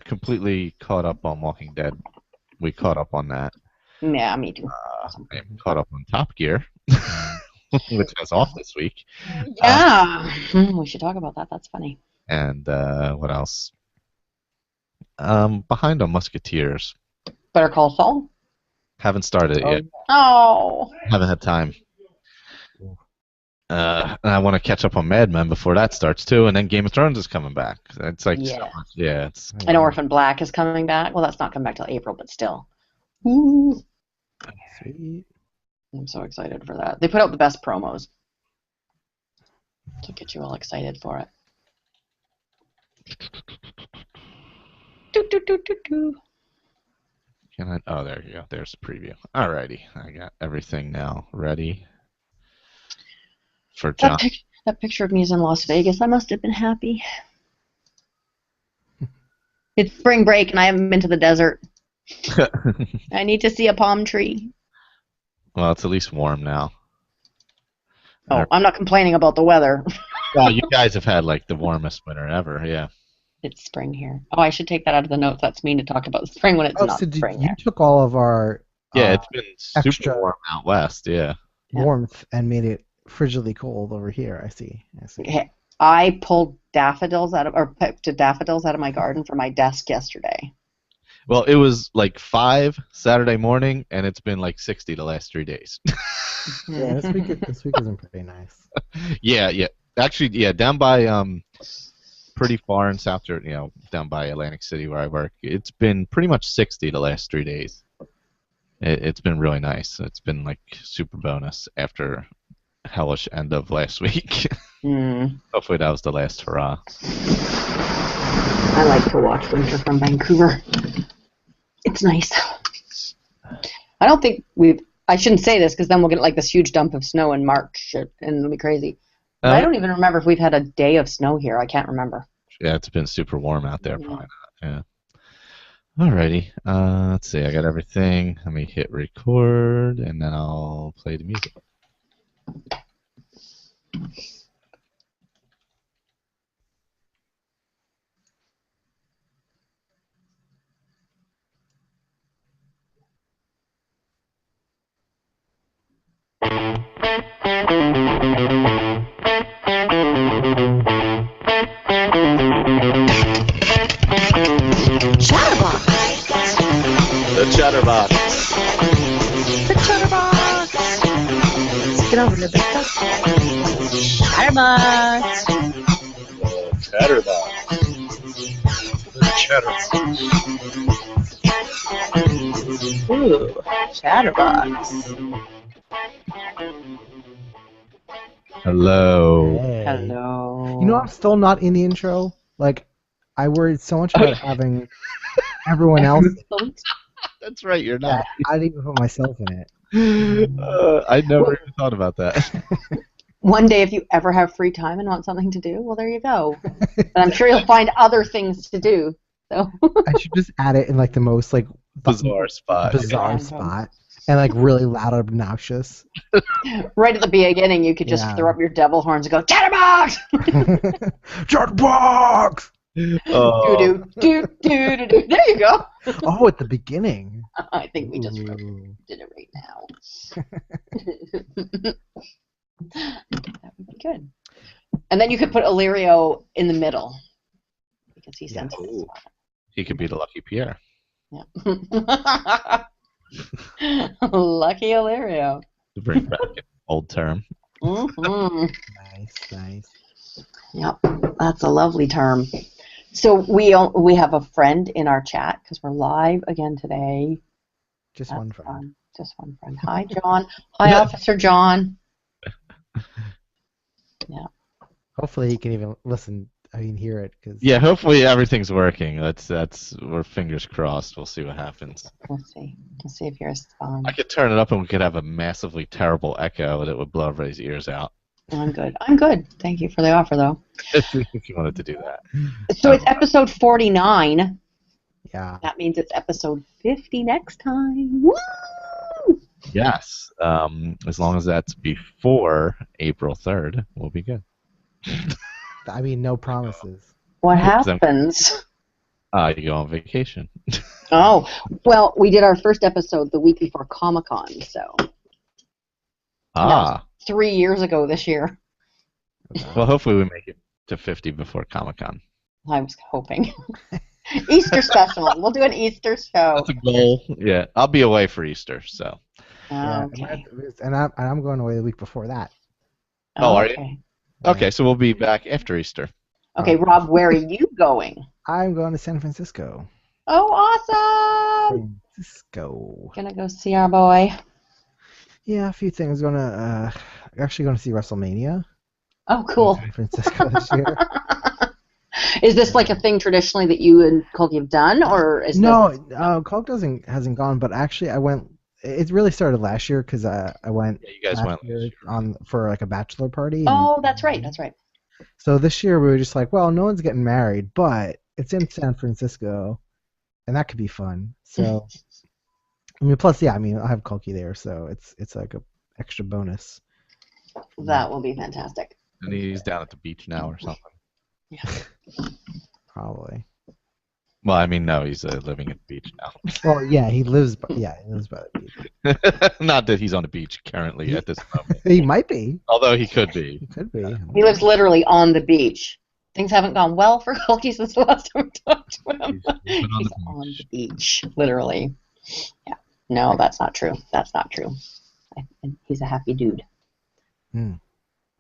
completely caught up on Walking Dead. We caught up on that. Yeah, me too. I'm caught up on Top Gear, which was off this week. Yeah, we should talk about that. That's funny. And what else? Behind on Musketeers. Better Call Saul? Haven't started it yet. Oh. Haven't had time. And I want to catch up on Mad Men before that starts too, and then Game of Thrones is coming back. It's like so much. Yeah, it's. And Orphan Black is coming back. Well, that's not coming back till April, but still. Ooh. Sweet. I'm so excited for that. They put out the best promos to get you all excited for it. Oh, there you go. There's the preview. Alrighty, I got everything now ready for John. That picture of me is in Las Vegas. I must have been happy. It's spring break and I haven't been to the desert. I need to see a palm tree. Well, it's at least warm now. Oh, I'm not complaining about the weather. Well, you guys have had like the warmest winter ever, yeah. It's spring here. Oh, I should take that out of the notes. That's mean to talk about spring when it's not so spring you here. took all of our Yeah, it's been super extra warm out west, yeah. warmth and made it frigidly cold over here. I see. Okay. I pulled picked daffodils out of my garden for my desk yesterday. Well, it was like 5 Saturday morning, and it's been like 60 the last 3 days. Yeah, this week has been pretty nice. Yeah. Actually, yeah, down by pretty far in South Jersey, down by Atlantic City where I work, it's been pretty much 60 the last 3 days. It's been really nice. It's been like super bonus after hellish end of last week. Hopefully that was the last hurrah. I like to watch winter from Vancouver. It's nice. I don't think I shouldn't say this because then we'll get like this huge dump of snow in March and it'll be crazy. But I don't even remember if we've had a day of snow here. I can't remember. Yeah, it's been super warm out there. Probably not. Yeah. Alrighty. Let's see. I got everything. Let me hit record, and then I'll play the music. Chatterbox. The Chatterbox. The Chatterbox. Get over to the Chatterbox. Chatterbox. The Chatterbox. Ooh, Chatterbox. Hello. Hey. Hello. You know, I'm still not in the intro. Like, I worried so much about having everyone else. That's right, you're Yeah, not. I didn't even put myself in it. I never even thought about that. One day, if you ever have free time and want something to do, well, there you go. And I'm sure you'll find other things to do. So. I should just add it in like the most like Bizarre spot. bizarre spot and like really loud, obnoxious. Right at the beginning, you could just throw up your devil horns and go, Chatterbox! Chatterbox! Oh. Do. There you go. Oh, at the beginning. I think we just Ooh. did it right now. That would be good. And then you could put Illyrio in the middle because he's sensitive. Ooh. He could be the Lucky Pierre. Yeah. Lucky Illyrio. To bring back an old term. Mm-hmm. Nice. Yep, that's a lovely term. So we have a friend in our chat because we're live again today. Just That's one friend. fun. Just one friend. Hi, John. Hi, Officer John. Yeah. Hopefully he can even listen. I mean, hear it. Cause Yeah, hopefully everything's working. We're fingers crossed. We'll see what happens. We'll see. We'll see if yours is on. I could turn it up and we could have a massively terrible echo that would blow everybody's ears out. I'm good. I'm good. Thank you for the offer, though. If you wanted to do that. So it's episode 49. Yeah. That means it's episode 50 next time. Woo! Yes. As long as that's before April 3rd, we'll be good. I mean, no promises. What happens? You go on vacation. Oh, well, we did our first episode the week before Comic-Con, so Ah. 3 years ago this year. Well, hopefully we make it to 50 before Comic-Con. I was hoping. Easter special. We'll do an Easter show. That's a goal. Yeah, I'll be away for Easter, so. Yeah, Okay. and I'm going away the week before that. Oh, are you? Okay. Okay, so we'll be back after Easter. Okay, Rob, where are you going? I'm going to San Francisco. Oh, awesome! Francisco. Gonna go see our boy. Yeah, a few things. Actually going to see WrestleMania. Oh, cool. In San Francisco this year. Is this like a thing traditionally that you and Colby have done, or is Coke hasn't gone, but actually I went. It really started last year because I went. Yeah, you guys went last year. For like a bachelor party. Oh, that's right. That's right. So this year we were just like, well, no one's getting married, but it's in San Francisco, and that could be fun. So, I mean, plus, yeah, I mean, I'll have Colby there, so it's like a extra bonus. That will be fantastic. And he's down at the beach now or something. Yeah. Probably. Well, I mean, no, he's living at the beach now. Well, yeah, he lives by the beach. Not that he's on the beach currently at this moment. He might be. Although he could be. He could be. He lives literally on the beach. Things haven't gone well for Colby since the last time we talked to him. He's on the beach, literally. Yeah. No, that's not true. That's not true. He's a happy dude. Hmm.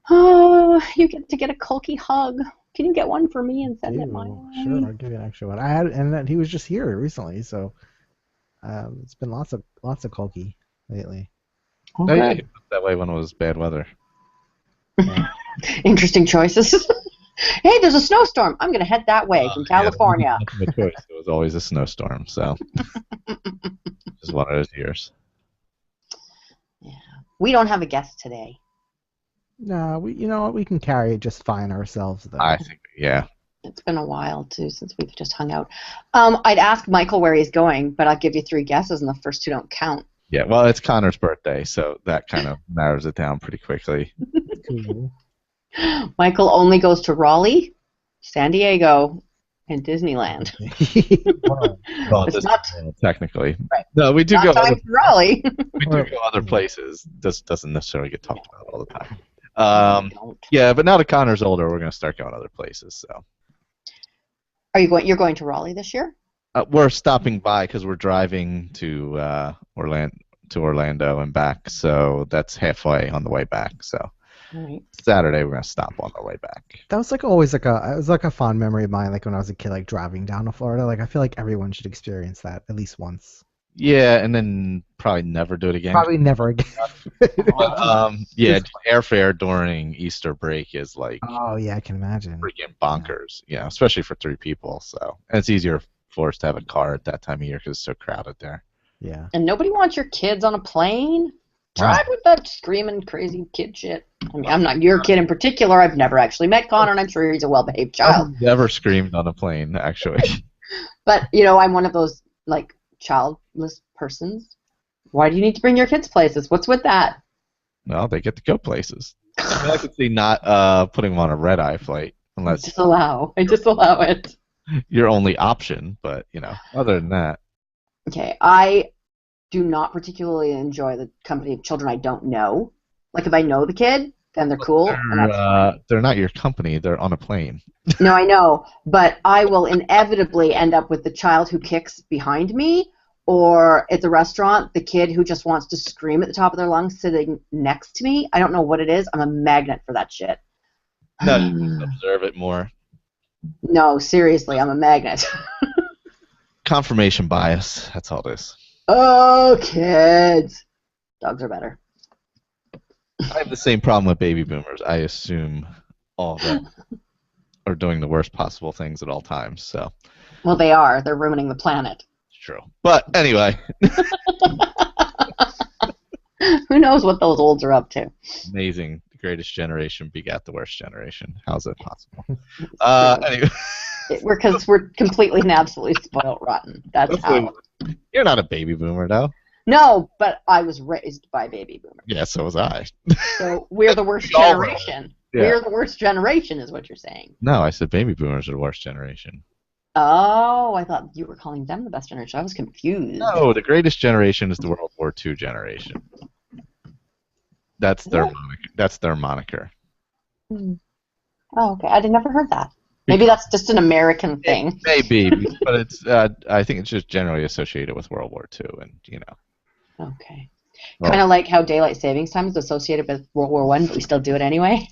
Oh, you get to get a Colby hug. Can you get one for me and send it my way? Sure, I'll give you an extra one. And he was just here recently, so it's been lots of Colby lately. Okay. That way when it was bad weather. Yeah. Interesting choices. Hey, there's a snowstorm. I'm going to head that way from California. Yeah, no choice. It was always a snowstorm, so just one of those years. Yeah. We don't have a guest today. No, we can carry it just fine ourselves, though. I think, yeah. It's been a while, too, since we've just hung out. I'd ask Michael where he's going, but I'll give you 3 guesses, and the first 2 don't count. Yeah, well, it's Connor's birthday, so that kind of narrows it down pretty quickly. Cool. Michael only goes to Raleigh, San Diego, and Disneyland. Well, It's not technically. right. No, we do not go time for Raleigh. we do go other places. This doesn't necessarily get talked about all the time. Don't. Yeah, but now that Connor's older, we're going to start going other places. So. Are you going? You're going to Raleigh this year? We're stopping by because we're driving to Orlando and back, so that's halfway on the way back. So Right. Saturday we're gonna stop on our way back. That was like always it was like a fond memory of mine, like when I was a kid, like driving down to Florida. Like I feel like everyone should experience that at least once. Yeah, and then probably never do it again. Probably never again. But, yeah, airfare during Easter break is like Oh yeah, I can imagine. freaking bonkers. Yeah, especially for 3 people. So and it's easier for us to have a car at that time of year because it's so crowded there. Yeah. And nobody wants your kids on a plane? Drive with that screaming, crazy kid shit. I mean, I'm not your kid in particular. I've never actually met Connor, and I'm sure he's a well-behaved child. I've never screamed on a plane, actually. But, you know, I'm one of those, like, childless persons. Why do you need to bring your kids places? What's with that? Well, they get to go places. I mean, I could see not putting them on a red-eye flight unless I disallow it. your only option. But, you know, other than that. Okay, I do not particularly enjoy the company of children I don't know. Like, if I know the kid, then they're cool. And that's They're not your company. They're on a plane. No, I know, but I will inevitably end up with the child who kicks behind me, or at the restaurant, the kid who just wants to scream at the top of their lungs sitting next to me. I don't know what it is. I'm a magnet for that shit. No, you just observe it more. No, seriously, I'm a magnet. Confirmation bias. That's all this. Oh, kids. Dogs are better. I have the same problem with baby boomers. I assume all of them are doing the worst possible things at all times. So Well, they are. They're ruining the planet. it's true. But anyway, Who knows what those olds are up to? amazing. The greatest generation begat the worst generation. How's that possible? Anyway, Because we're completely and absolutely spoiled rotten. That's how. you're not a baby boomer, though. No, but I was raised by baby boomers. Yeah, so was I. So we're the worst We all were. generation. Yeah. We're the worst generation, is what you're saying. No, I said baby boomers are the worst generation. Oh, I thought you were calling them the best generation. I was confused. No, the greatest generation is the World War II generation. That's their What? moniker. That's their moniker. Hmm. Oh, okay. I never heard that. Maybe that's just an American thing. Maybe, but it's. I think it's just generally associated with World War II, and you know. Okay. Well, Kind of like how daylight savings time is associated with World War One, but we still do it anyway.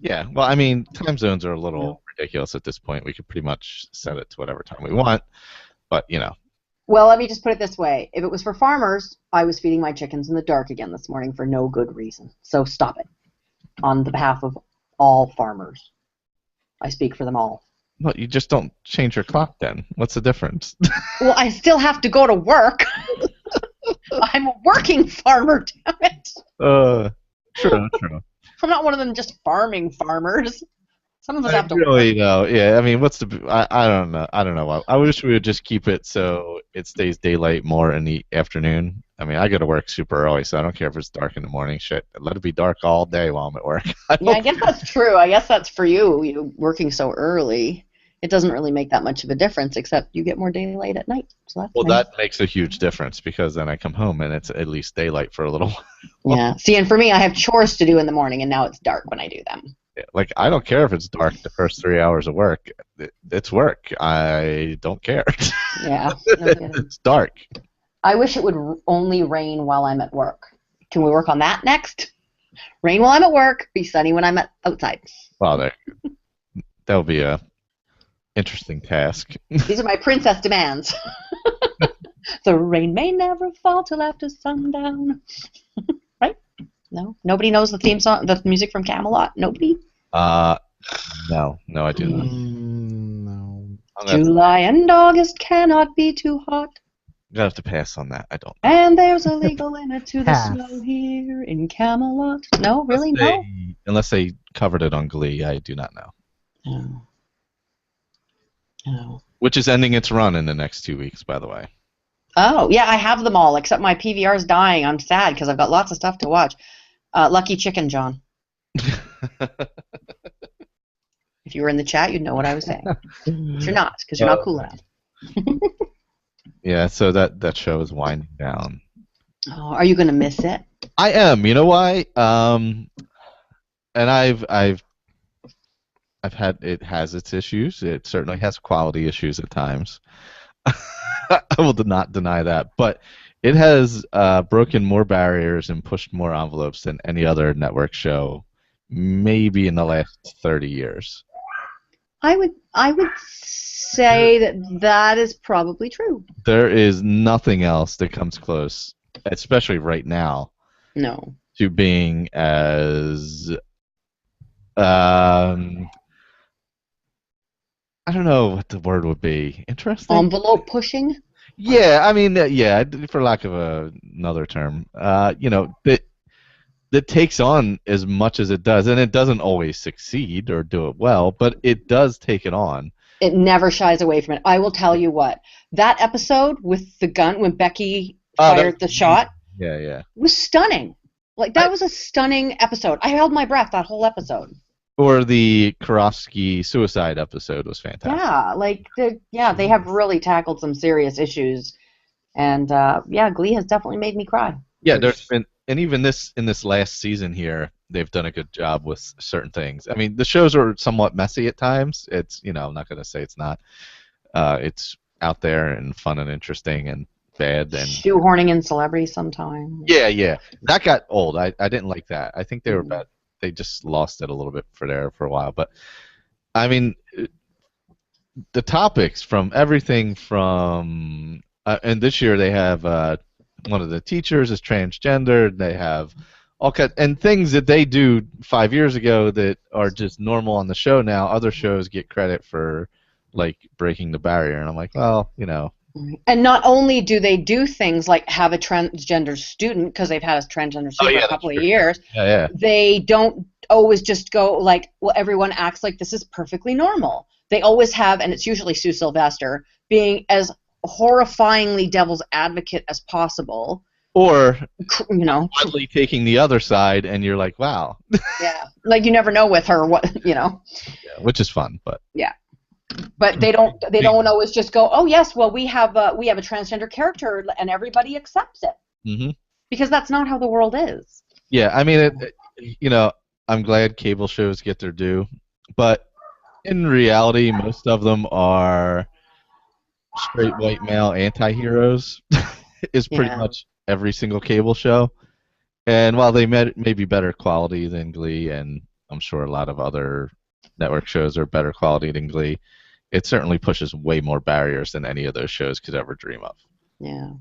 yeah. Well, I mean, time zones are a little ridiculous at this point. We could pretty much set it to whatever time we want, but you know. Well, let me just put it this way. If it was for farmers, I was feeding my chickens in the dark again this morning for no good reason. So stop it. On the behalf of all farmers. I speak for them all. Well, you just don't change your clock then. What's the difference? Well, I still have to go to work. I'm a working farmer, damn it. True. I'm not one of them just farming farmers. Some of us have to really work. no. Yeah, I mean, what's the? I don't know. I don't know. I wish we would just keep it so it stays daylight more in the afternoon. I mean, I go to work super early, so I don't care if it's dark in the morning. Shit, let it be dark all day while I'm at work. Yeah, I guess that's true. I guess that's for you working so early. It doesn't really make that much of a difference, except you get more daylight at night. So that's Well, nice. that makes a huge difference because then I come home and it's at least daylight for a little while. Yeah. See, and for me, I have chores to do in the morning, and now it's dark when I do them. Like, I don't care if it's dark the first 3 hours of work. It's work. I don't care. Yeah. No kidding. It's dark. I wish it would only rain while I'm at work. Can we work on that next? Rain while I'm at work, be sunny when I'm outside. Well, that would be a interesting task. These are my princess demands. The rain may never fall till after sundown. Right? No? Nobody knows the theme song, the music from Camelot? Nobody? No, I do not. No. I'm gonna July and August cannot be too hot. have to pass on that. I don't. And there's a legal limit to the Pass. snow here in Camelot. No, really? No? Unless they covered it on Glee, I do not know. No. No. Which is ending its run in the next 2 weeks, by the way. Oh, yeah, I have them all, except my PVR's dying. I'm sad because I've got lots of stuff to watch. Lucky Chicken, John. If you were in the chat, you'd know what I was saying. But you're not, because you're not cool enough. Yeah, so that show is winding down. Oh, are you going to miss it? I am. You know why? And I've had, it has its issues. It certainly has quality issues at times. I will not deny that, but it has broken more barriers and pushed more envelopes than any other network show, maybe in the last 30 years. I would say that is probably true. There is nothing else that comes close, especially right now, No. to being as I don't know what the word would be. Interesting. Envelope pushing? Yeah, I mean, yeah, for lack of another term, that takes on as much as it does, and it doesn't always succeed or do it well, but it does take it on. It never shies away from it. I will tell you what. That episode with the gun, when Becky fired the shot, Yeah. was stunning. Like, that was a stunning episode. I held my breath that whole episode. Or the Karofsky suicide episode was fantastic. Yeah, like, they have really tackled some serious issues. And, Glee has definitely made me cry. Yeah, there's been, and even in this last season here, they've done a good job with certain things. I mean, the shows are somewhat messy at times. It's, I'm not going to say it's not. It's out there and fun and interesting and bad and shoehorning in celebrities sometimes. Yeah. That got old. I didn't like that. I think they were bad. They just lost it a little bit for a while. But I mean, the topics from everything from and this year they have one of the teachers is transgender. They have all kinds and things that they do 5 years ago that are just normal on the show now. Other shows get credit for like breaking the barrier, and I'm like, well, And not only do they do things like have a transgender student, because they've had a transgender student for a couple of years, they don't always just go like, well, everyone acts like this is perfectly normal. They always have, and it's usually Sue Sylvester, being as horrifyingly devil's advocate as possible. Or, oddly taking the other side, and you're like, wow. Yeah, like you never know with her what, Yeah, which is fun, but. Yeah. But they don't always just go, oh yes, well we have a transgender character and everybody accepts it. Mm-hmm. Because that's not how the world is. Yeah, I mean, I'm glad cable shows get their due, but in reality, most of them are straight white male anti-heroes. Is pretty much every single cable show. And while they may be better quality than Glee, and I'm sure a lot of other network shows are better quality than Glee, it certainly pushes way more barriers than any of those shows could ever dream of. Yeah.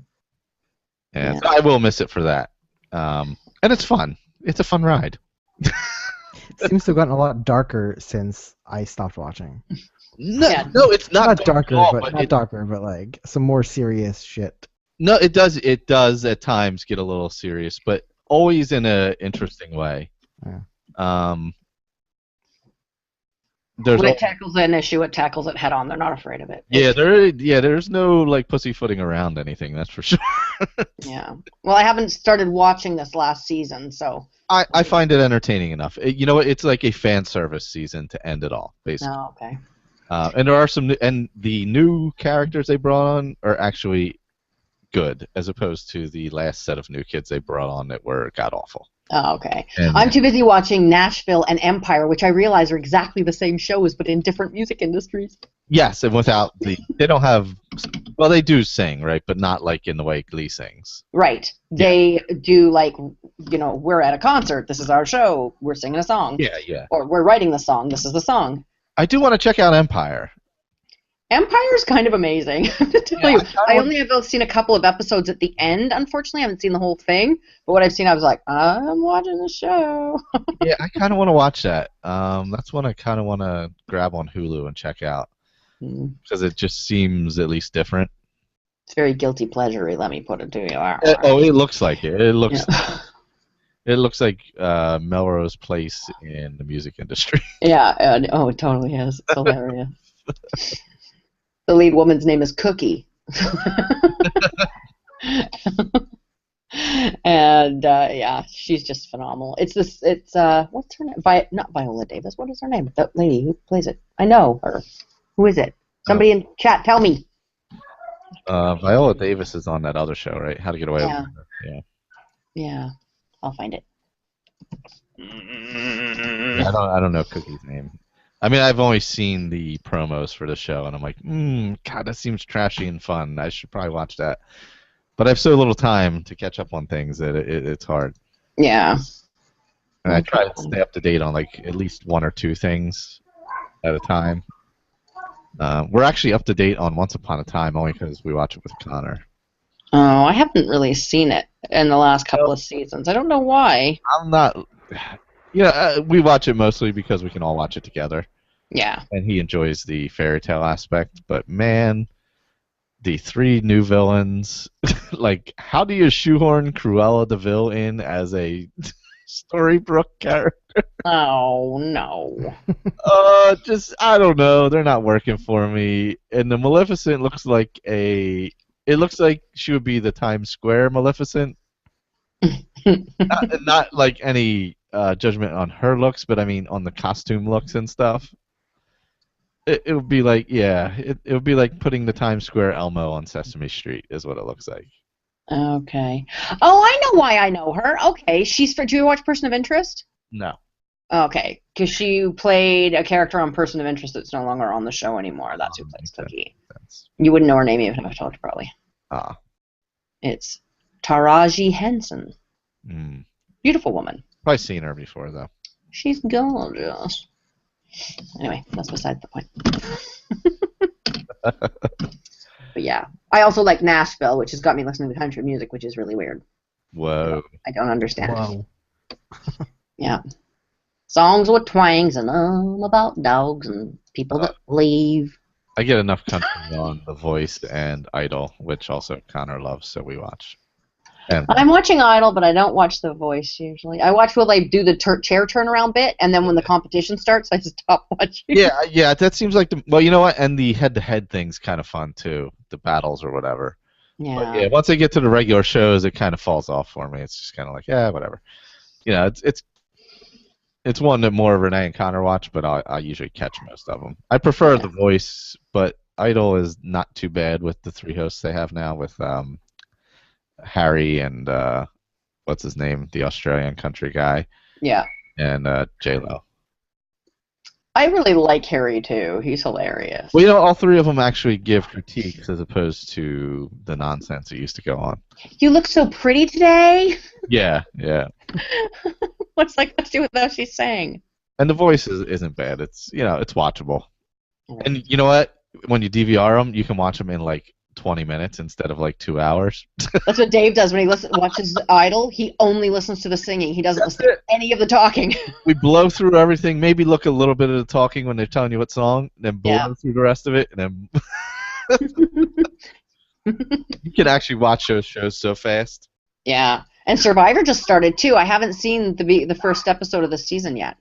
And so I will miss it for that. And it's fun. It's a fun ride. It seems to have gotten a lot darker since I stopped watching. No, it's not darker, all, but not darker, but like some more serious shit. No, it does. It does at times get a little serious, but always in an interesting way. Yeah. When it tackles an issue, it tackles it head on. They're not afraid of it. There's no like pussyfooting around anything. That's for sure. Yeah. Well, I haven't started watching this last season, so. I find it entertaining enough. It's like a fan service season to end it all, basically. Oh, okay. And there are and the new characters they brought on are actually good, as opposed to the last set of new kids they brought on that were god awful. Oh, okay. I'm too busy watching Nashville and Empire, which I realize are exactly the same shows, but in different music industries. Yes, and without they don't have, well, they do sing, right, but not like in the way Glee sings. Right. They do like, we're at a concert, this is our show, we're singing a song. Yeah. Or we're writing the song, this is the song. I do want to check out Empire. Empire's kind of amazing. To tell you, I only have seen a couple of episodes at the end. Unfortunately, I haven't seen the whole thing. But what I've seen, I was like, I'm watching the show. Yeah, I kind of want to watch that. That's one I kind of want to grab on Hulu and check out because it just seems at least different. It's very guilty pleasure-y, let me put it to you. It looks like it. It looks. Yeah. It looks like Melrose Place in the music industry. Yeah. It totally is. It's hilarious. The lead woman's name is Cookie. And she's just phenomenal. It's what's her name? Not Viola Davis. What is her name? The lady who plays it. I know her. Who is it? Somebody in chat, tell me. Viola Davis is on that other show, right? How to Get Away with Murder. Yeah. Yeah. I'll find it. Yeah, I don't know Cookie's name. I mean, I've only seen the promos for the show, and I'm like, God, that seems trashy and fun. I should probably watch that. But I have so little time to catch up on things that it's hard. Yeah. And I try to stay up to date on like at least one or two things at a time. We're actually up to date on Once Upon a Time only because we watch it with Connor. Oh, I haven't really seen it in the last couple of seasons. I don't know why. I'm not. We watch it mostly because we can all watch it together. Yeah. And he enjoys the fairy tale aspect, but man, the three new villains, like, how do you shoehorn Cruella de Vil in as a Storybrooke character? Oh, no. I don't know. They're not working for me. And the Maleficent looks like it looks like she would be the Times Square Maleficent. not like any judgment on her looks, but I mean on the costume looks and stuff. It would be like, it would be like putting the Times Square Elmo on Sesame Street is what it looks like. Okay. Oh, I know why I know her. Okay, do you watch Person of Interest? No. Okay, because she played a character on Person of Interest that's no longer on the show anymore. That's who plays Cookie. You wouldn't know her name even if I told you, probably. It's Taraji Henson. Beautiful woman. Probably seen her before, though. She's gorgeous. Anyway, that's beside the point. But yeah, I also like Nashville, which has got me listening to country music, which is really weird. Whoa. I don't understand. Whoa. Yeah. Songs with twangs and about dogs and people that leave. I get enough country on The Voice and Idol, which also Connor loves, so we watch. I'm watching Idol, but I don't watch The Voice usually. I watch when they do the chair turnaround bit, and then when the competition starts, I stop watching. Yeah, that seems like well, you know what? And the head-to-head thing's kind of fun too, the battles or whatever. Yeah. But yeah, once I get to the regular shows, it kind of falls off for me. It's just kind of like, whatever. It's it's one that more Renee and Connor watch, but I usually catch most of them. I prefer Yeah. The Voice, but Idol is not too bad with the 3 hosts they have now with Harry and what's his name, the Australian country guy, Yeah. and J-Lo. I really like Harry too. He's hilarious. Well, all 3 of them actually give critiques as opposed to the nonsense that used to go on. You look so pretty today. Yeah. What's that got to do with what she's saying? And The Voice isn't bad. It's it's watchable. And you know what? When you DVR them, you can watch them in like 20 minutes instead of like 2 hours. That's what Dave does when he watches Idol. He only listens to the singing. He doesn't listen to any of the talking. We blow through everything, maybe look a little bit at the talking when they're telling you what song, then blow through the rest of it, and then you can actually watch those shows so fast. Yeah, and Survivor just started too. I haven't seen the first episode of the season yet.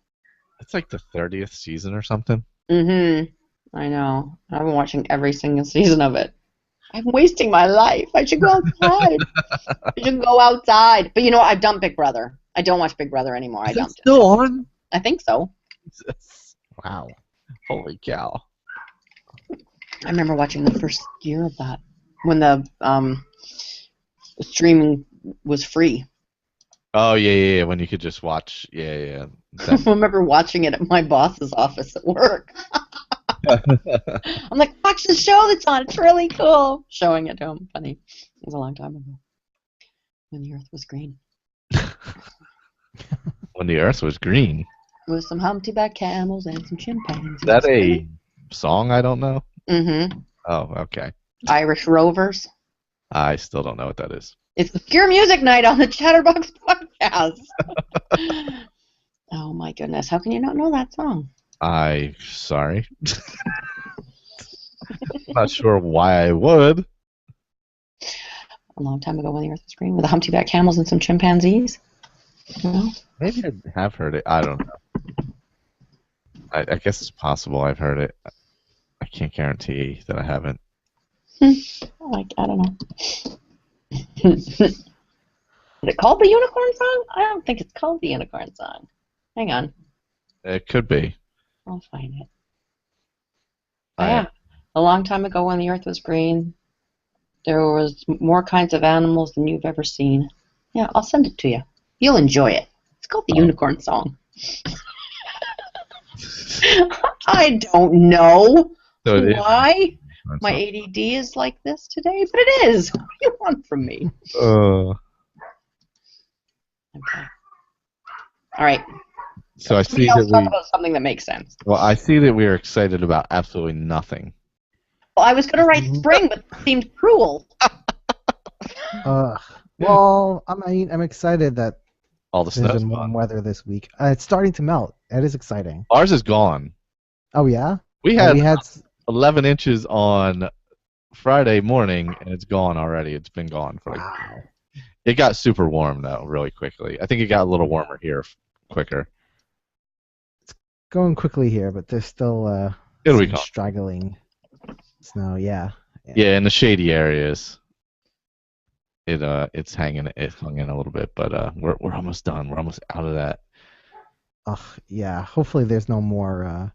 It's like the 30th season or something. I know. I've been watching every single season of it. I'm wasting my life. I should go outside. I should go outside. But I've dumped Big Brother. I don't watch Big Brother anymore. I dumped it. Still on? I think so. Jesus. Wow. Holy cow. I remember watching the first year of that when the streaming was free. Oh, yeah. When you could just watch. Yeah. I remember watching it at my boss's office at work. I'm like, watch the show that's on. It's really cool. Showing it to him. Funny. It was a long time ago. When the earth was green. When the earth was green. With some humpty-back camels and some chimpanzees. Is that a song I don't know? Mm-hmm. Oh, okay. Irish Rovers. I still don't know what that is. It's Obscure Music Night on the Chatterbox Podcast. Oh, my goodness. How can you not know that song? Sorry. Not sure why I would. A long time ago when the earth was green with the humpty-back camels and some chimpanzees. Maybe I have heard it. I don't know. I guess it's possible I've heard it. I can't guarantee that I haven't. I don't know. Is it called the Unicorn Song? I don't think it's called the Unicorn Song. Hang on. It could be. I'll find it. Yeah. A long time ago when the earth was green, there was more kinds of animals than you've ever seen. Yeah, I'll send it to you. You'll enjoy it. It's called the Unicorn Song. I don't know why my ADD is like this today, but it is. What do you want from me? Okay. All right. So I see that talk about something that makes sense. Well, I see that we are excited about absolutely nothing. Well, I was going to write spring, but it seemed cruel. Well, I'm excited that all the there's snow's been warm weather this week. It's starting to melt. It is exciting. Ours is gone. Oh yeah. We had 11 inches on Friday morning, and it's gone already. It's been gone for. Wow. It got super warm though, really quickly. I think it got a little warmer here quicker. Going quickly here, but there's still It'll straggling snow. Yeah. Yeah, in the shady areas, it's hung in a little bit, but we're almost done. We're almost out of that. Yeah. Hopefully, there's no more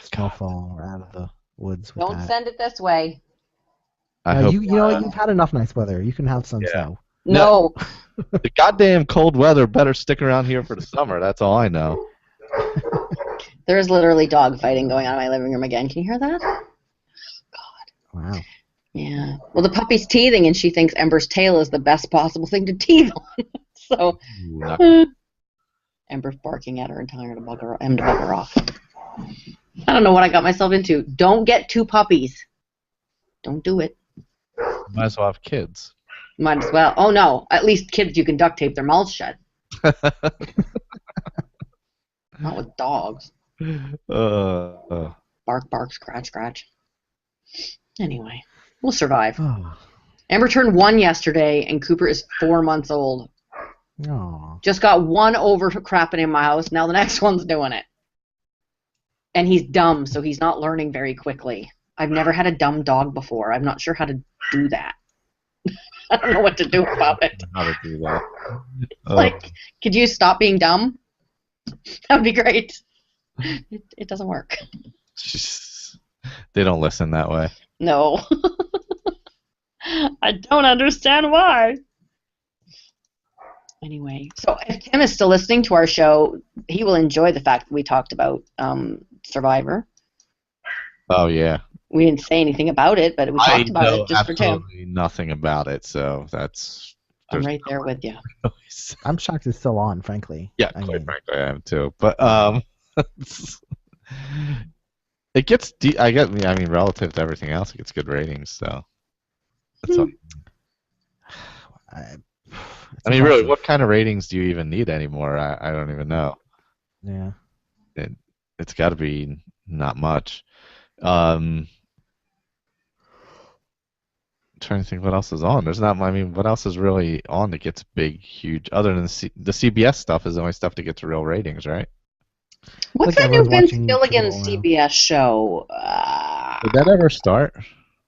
snowfall or out of the woods. With Don't send it this way. I hope you know you've had enough nice weather. You can have some snow. No. The goddamn cold weather better stick around here for the summer. That's all I know. There's literally dog fighting going on in my living room again. Can you hear that? God. Wow. Yeah. Well, the puppy's teething, and she thinks Ember's tail is the best possible thing to teeth on. So, Ember's barking at her and telling her to bug her off. I don't know what I got myself into. Don't get 2 puppies. Don't do it. Might as well have kids. Might as well. Oh, no. At least kids, you can duct tape their mouths shut. Not with dogs. Bark, bark, scratch, scratch. Anyway, we'll survive. Amber turned 1 yesterday, and Cooper is 4 months old. Aww. Just got 1 over crapping in my house. Now the next one's doing it. And he's dumb, so he's not learning very quickly. I've never had a dumb dog before. I'm not sure how to do that. I don't know what to do about it. How to do that? Like, could you stop being dumb? That'd be great. It doesn't work. They don't listen that way. No. I don't understand why. Anyway, so if Tim is still listening to our show, he will enjoy the fact that we talked about Survivor. Oh yeah. We didn't say anything about it, but we talked about it just for Tim. Absolutely nothing about it, so that's. I'm right there with you. I'm shocked it's still on, frankly. Yeah, quite frankly, I am too. But it gets. I mean, relative to everything else, it gets good ratings. So. That's all. I mean, really, what kind of ratings do you even need anymore? I don't even know. Yeah. It's got to be not much. Trying to think what else is on. There's not. I mean, what else is really on that gets big, huge? Other than the CBS stuff is the only stuff that gets real ratings, right? What's that new Vince Gilligan CBS show? Did that ever start?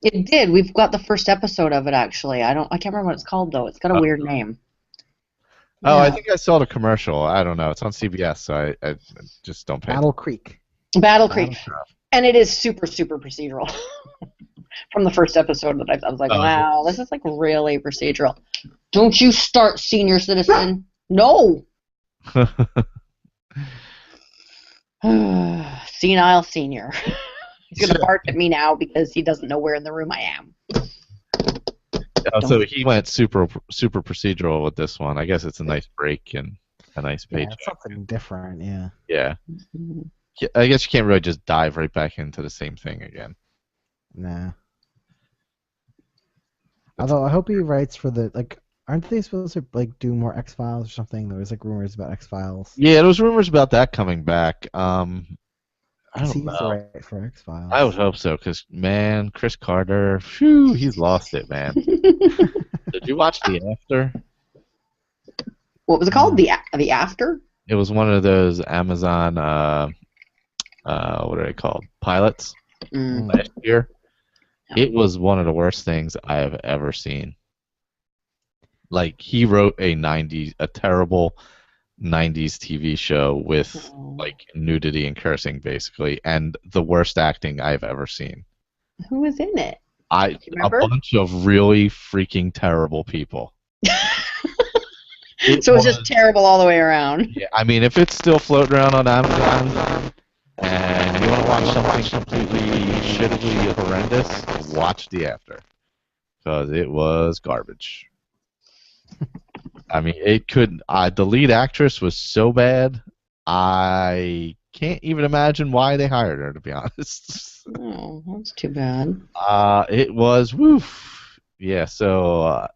It did. We've got the first episode of it actually. I can't remember what it's called though. It's got a weird name. Oh, yeah. I think I saw the commercial. I don't know. It's on CBS, so I just don't pay. Battle Creek. Battle Creek. And it is super, super procedural. From the first episode that I was like, wow, this is like really procedural. Don't you start, senior citizen. No. Senile senior. He's going to bark at me now because he doesn't know where in the room I am. So he went super procedural with this one. I guess it's a nice break and a nice paycheck. Yeah, something different, yeah. Yeah. I guess you can't really just dive right back into the same thing again. Nah. Although I hope he writes for aren't they supposed to do more X-Files or something? There was rumors about X-Files. Yeah, there was rumors about that coming back. I don't know. For X-Files. I would hope so, because, man, Chris Carter, phew, he's lost it, man. Did you watch The After? What was it called? The After? It was one of those Amazon, what are they called? Pilots last year. It was one of the worst things I have ever seen. Like, he wrote a terrible 90s TV show with nudity and cursing, basically, and the worst acting I've ever seen. Who was in it? A bunch of really freaking terrible people. So it's just terrible all the way around. Yeah, I mean, if it's still floating around on Amazon and you want to watch something completely shittily horrendous, watch The After, because it was garbage. I mean, it could. The lead actress was so bad, I can't even imagine why they hired her, to be honest. Oh, that's too bad. It was woof. Yeah, so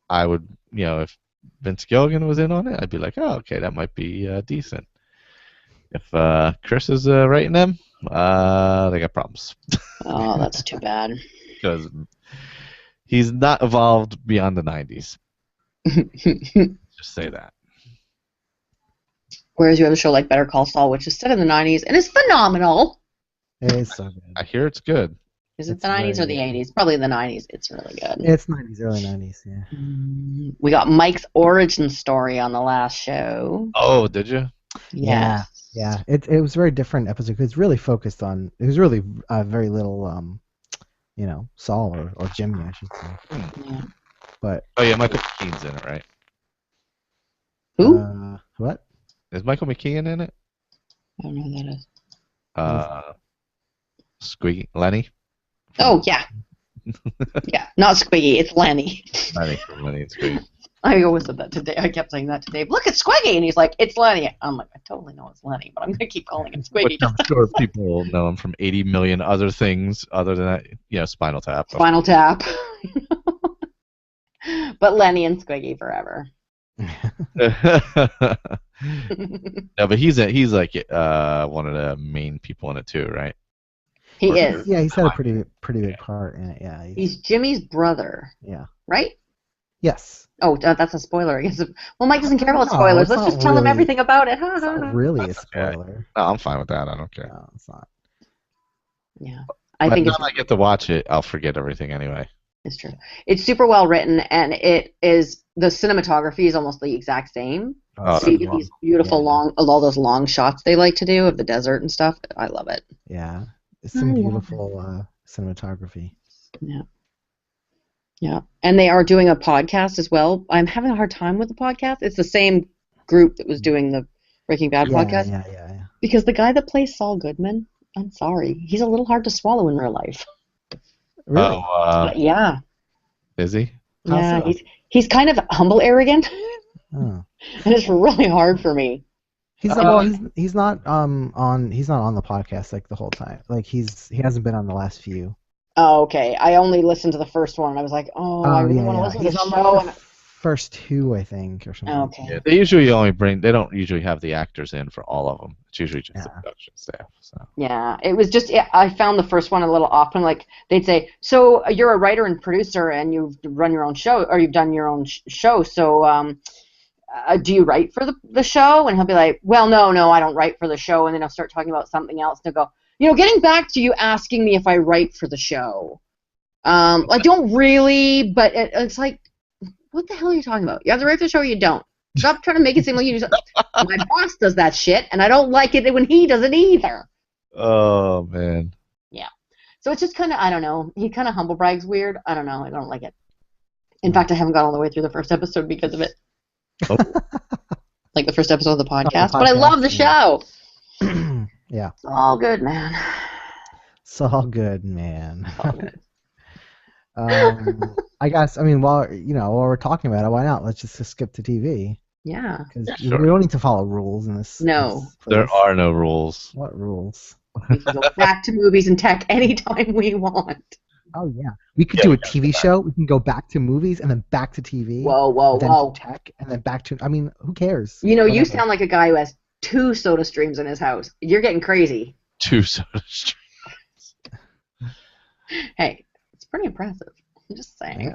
I would, if Vince Gilligan was in on it, I'd be like, oh, okay, that might be decent. If Chris is writing them, they got problems. Oh, that's too bad. Because he's not evolved beyond the 90s. Just say that. Whereas you have a show like Better Call Saul, which is set in the 90s, and it's phenomenal. It is so good. I hear it's good. Is it the 90s or the 80s? Probably the 90s. It's really good. It's 90s, early 90s, yeah. We got Mike's origin story on the last show. Oh, did you? Yeah. Yeah. It was a very different episode because it's really focused on. It was really very little, Saul or Jimmy, I should say. Yeah. But. Oh yeah, Michael McKean's in it, right? Who? What? Is Michael McKean in it? I don't know who that is. Squiggy Lenny. Oh yeah. Yeah, not Squiggy. It's Lenny. Lenny and Squiggy. I always said that today. I kept saying that to Dave. Look, it's Squiggy, and he's like, "It's Lenny." I'm like, I totally know it's Lenny, but I'm gonna keep calling him Squiggy. Which I'm sure people know him from 80 million other things other than that. Spinal Tap. Spinal Tap. But Lenny and Squiggy forever. No, but he's like one of the main people in it too, right? He is. Yeah, he's had a pretty big part in it. Yeah. He's Jimmy's brother. Yeah. Right? Yes. Oh, that's a spoiler. Well, Mike doesn't care about spoilers. Let's just tell him everything about it. It's not really a spoiler. No, I'm fine with that. I don't care. No, it's not. Yeah. I think if I get to watch it, I'll forget everything anyway. It's true. It's super well written, and the cinematography is almost the exact same. Oh, See so these beautiful yeah. long, all those long shots they like to do of the desert and stuff. I love it. Yeah, it's I some love it. beautiful cinematography. Yeah, yeah. And they are doing a podcast as well. I'm having a hard time with the podcast. It's the same group that was doing the Breaking Bad Yeah, podcast yeah, yeah, yeah. because the guy that plays Saul Goodman, I'm sorry, he's a little hard to swallow in real life. Really? But yeah, is he? How yeah, so? he's kind of humble, arrogant, Oh. and it's really hard for me. He's Uh, well, he's not on the podcast like the whole time. Like he hasn't been on the last few. Oh, okay. I only listened to the first one. And I was like, oh, I Oh really yeah, want to yeah. listen to He's the on like show. the first two, I think, or something like Okay. Yeah, they usually only bring. They don't usually have the actors in for all of them. It's usually just the that. production staff. So. Yeah, it was just I found the first one a little off. And like they'd say, so you're a writer and producer, and you've run your own show, or you've done your own show. So do you write for the show? And he'll be like, well, no, I don't write for the show. And then he'll start talking about something else. And he'll go, getting back to you asking me if I write for the show. I don't really, but it's like, what the hell are you talking about? You have to write for the show or you don't. Stop trying to make it seem like you do. My boss does that shit, and I don't like it when he does it either. Oh man. Yeah. So it's just kind of, I don't know. He kind of humble brags weird. I don't know. I don't like it. In fact, I haven't got all the way through the first episode because of it. Oh. Like the first episode of the podcast. podcast, But I love the show. Yeah. It's all good, man. It's all good, man. All good. I guess. I mean, while we're talking about it, why not? Let's just skip to TV Yeah. because Sure. we don't need to follow rules in this. No. this There place. are no rules. What rules? We can go back to movies and tech anytime we want. Oh yeah, we could do a TV show. We can go back to movies and then back to TV. Whoa, then whoa. to tech and then back to. I mean, who cares? You Whatever. sound like a guy who has 2 soda streams in his house. You're getting crazy. 2 soda streams. Hey, it's pretty impressive. I'm just saying.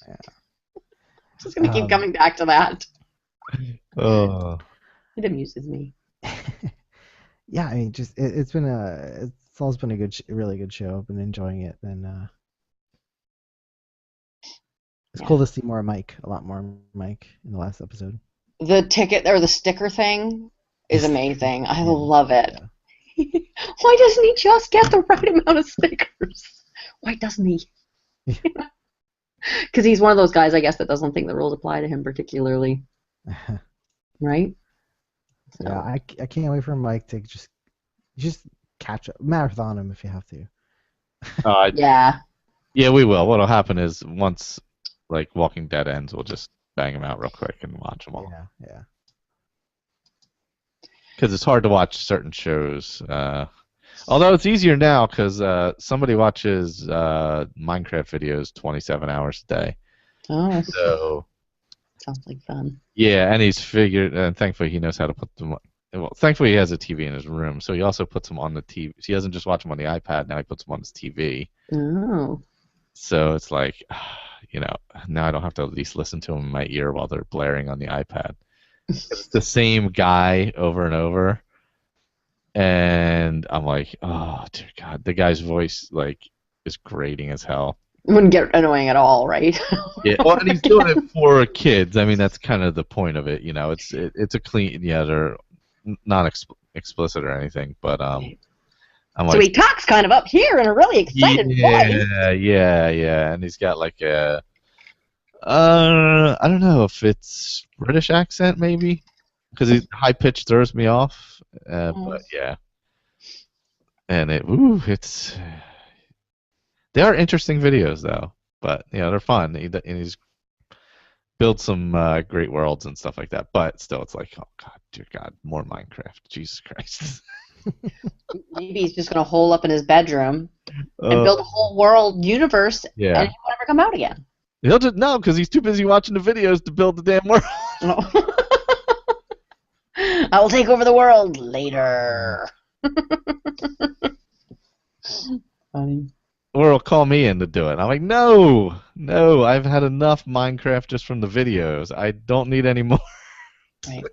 Yeah. Just gonna keep coming back to that. Oh. It amuses me. Yeah, I mean, just it's always been a really good show. I've been enjoying it, and it's cool to see more Mike, a lot more Mike in the last episode. The ticket or the sticker thing is amazing. I love it. Yeah. Why doesn't he just get the right amount of stickers? Why doesn't he? Because he's one of those guys, I guess, that doesn't think the rules apply to him particularly. Right? So. Yeah, I can't wait for Mike to just catch up, marathon him if you have to. Yeah. Yeah, we will. What'll happen is once like Walking Dead ends, we'll just bang them out real quick and watch them all. Yeah. Because it's hard to watch certain shows. Although it's easier now because somebody watches Minecraft videos 27 hours a day. Oh, So sounds like fun. yeah, and he's figured, and thankfully he knows how to put them. Well, thankfully he has a TV in his room, so he also puts them on the TV. He doesn't just watch them on the iPad. Now he puts them on his TV. Oh. So it's like, now I don't have to at least listen to them in my ear while they're blaring on the iPad. It's the same guy over and over, and I'm like, oh dear God, the guy's voice like is grating as hell. It wouldn't get annoying at all, right? Yeah, well, and he's doing it for kids. I mean, that's kind of the point of it. It's a clean. Yeah, they're not explicit or anything, but I'm So like, he talks kind of up here in a really excited voice. yeah, and he's got like a, I don't know if it's British accent maybe, because his high pitch throws me off. But yeah, and it's. They are interesting videos though, but they're fun. And he's built some great worlds and stuff like that. But still, it's like, oh God, dear God, more Minecraft. Jesus Christ. Maybe he's just going to hole up in his bedroom and build a whole world universe, and he won't ever come out again. He'll just because he's too busy watching the videos to build the damn world. I will take over the world later. Funny. Or he'll call me in to do it. I'm like, no, I've had enough Minecraft just from the videos. I don't need any more. Right.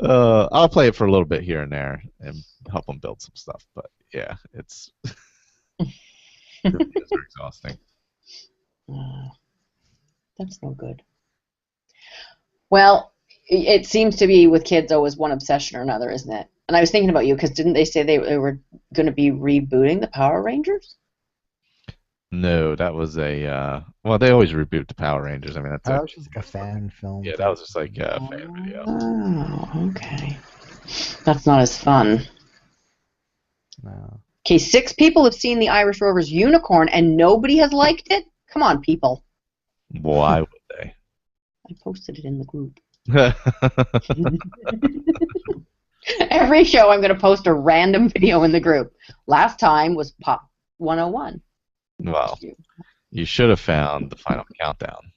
I'll play it for a little bit here and there and help him build some stuff. But yeah, it's it's exhausting. That's no good. Well, it seems to be with kids always one obsession or another, isn't it? And I was thinking about you because didn't they say they were going to be rebooting the Power Rangers? No, that was a well, they always reboot the Power Rangers. I mean, that's That was just like a fan film. yeah, that was just like a fan video. Oh, okay. That's not as fun. No. Okay, 6 people have seen the Irish Rovers Unicorn and nobody has liked it? Come on, people. Why would they? I posted it in the group. Every show I'm going to post a random video in the group. Last time was Pop 101. Well, you should have found the final countdown.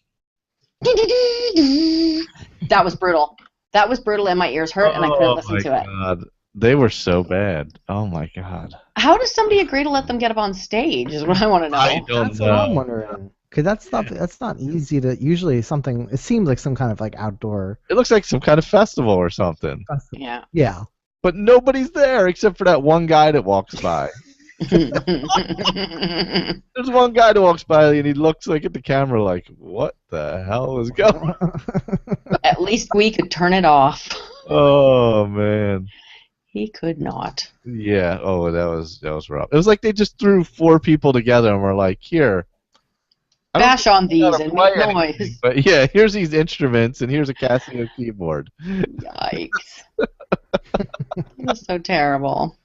That was brutal. That was brutal and my ears hurt and I couldn't listen to it. God. They were so bad. Oh my god. How does somebody agree to let them get up on stage is what I want to know. I don't That's what I'm know. wondering. Because that's not easy to. Usually something. It seems like some kind of like outdoor. It looks like some kind of festival or something. Yeah. Yeah. But nobody's there except for that one guy that walks by. There's one guy that walks by and he looks like at the camera like, what the hell is going on? At least we could turn it off. Oh man. He could not. Yeah. Oh, that was rough. It was like they just threw 4 people together and were like, here. I don't Bash on these gotta and play make anything, noise. but yeah, here's these instruments and here's a Casio keyboard. Yikes. It was so terrible.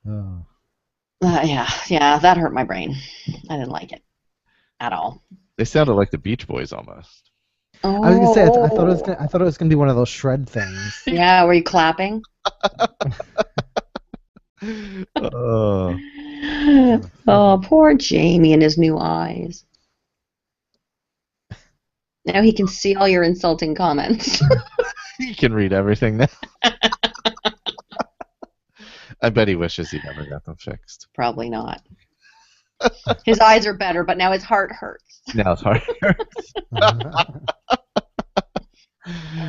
Oh. Yeah, that hurt my brain. I didn't like it at all. They sounded like the Beach Boys almost. Oh. I was gonna say. I thought it was gonna be one of those shred things. Yeah, were you clapping? Oh. Oh, poor Jamie and his new eyes. Now he can see all your insulting comments. He can read everything now. I bet he wishes he never got them fixed. Probably not. His eyes are better, but now his heart hurts. Now it's hard.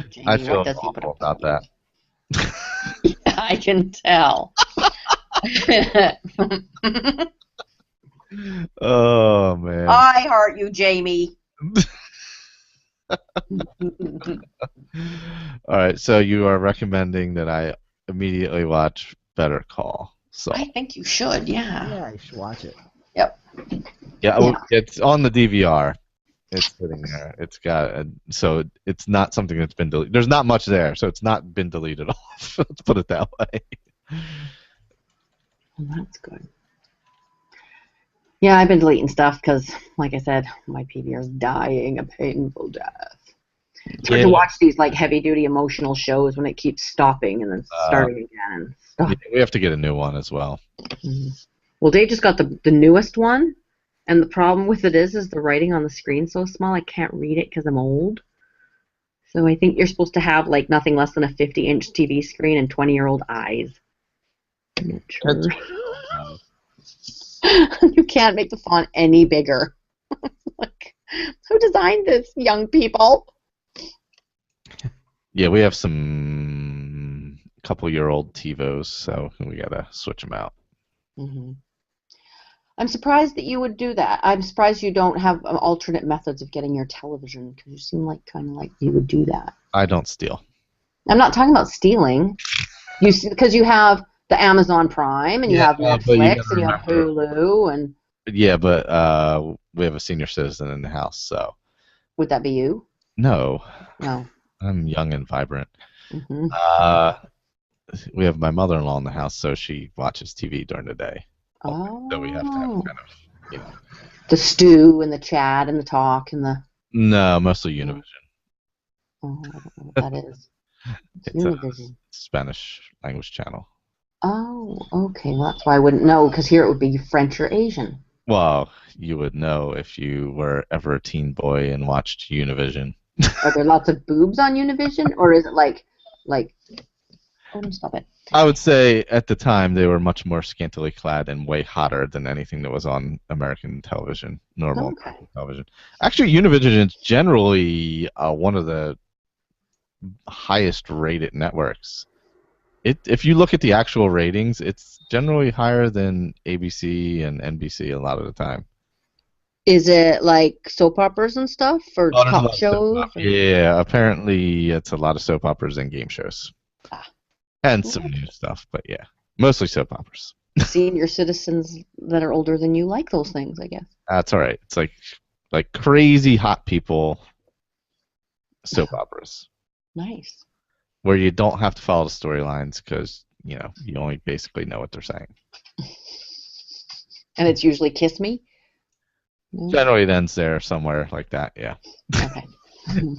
Jamie, I feel what does he put awful up about with? that. I can tell. Oh man. I heart you, Jamie. All right, so you are recommending that I immediately watch Better Call Saul. I think you should, yeah. Yeah, you should watch it. Yeah, well, it's on the DVR. It's sitting there. It's got so it's not something that's been deleted. There's not much there, so it's not been deleted off. Let's put it that way. Well, that's good. Yeah, I've been deleting stuff because, like I said, my PVR is dying a painful death. It's hard to watch these like heavy-duty emotional shows when it keeps stopping and then starting again and stuff. Yeah, we have to get a new one as well. Well, Dave just got the newest one, and the problem with it is the writing on the screen so small I can't read it because I'm old. So I think you're supposed to have like nothing less than a 50-inch TV screen and 20-year-old eyes. I'm not sure. You can't make the font any bigger. Like, who designed this, young people? Yeah, we have some couple-year-old TiVos, so we gotta switch them out. Mm-hmm. I'm surprised that you would do that. I'm surprised you don't have alternate methods of getting your television because you seem like kind of like you would do that. I don't steal. I'm not talking about stealing. Because you have the Amazon Prime and you have Netflix and you have Hulu and. Yeah, but we have a senior citizen in the house, so. Would that be you? No. No. I'm young and vibrant. Mm-hmm. We have my mother-in-law in the house, so she watches TV during the day. Oh. So we have to have kind of, you know. The stew and the chat and the talk and the. No, mostly Univision. Oh, I don't know what that is. It's a Univision. Spanish language channel. Oh, okay. Well, that's why I wouldn't know, because here it would be French or Asian. Well, you would know if you were ever a teen boy and watched Univision. Are there lots of boobs on Univision, or is it like? Oh, don't stop it. I would say at the time they were much more scantily clad and way hotter than anything that was on American television, normal television. Actually, Univision is generally one of the highest rated networks. If you look at the actual ratings, it's generally higher than ABC and NBC a lot of the time. Is it like soap operas and stuff, or Oh, there's a lot talk of soap shows? operas. Yeah, apparently it's a lot of soap operas and game shows. Ah. And some new stuff, but yeah. Mostly soap operas. Senior citizens that are older than you like those things, I guess. That's all right. It's like crazy hot people soap operas Nice. where you don't have to follow the storylines because you only basically know what they're saying. And it's usually Kiss Me? No? Generally, it ends there somewhere like that. Yeah. Okay.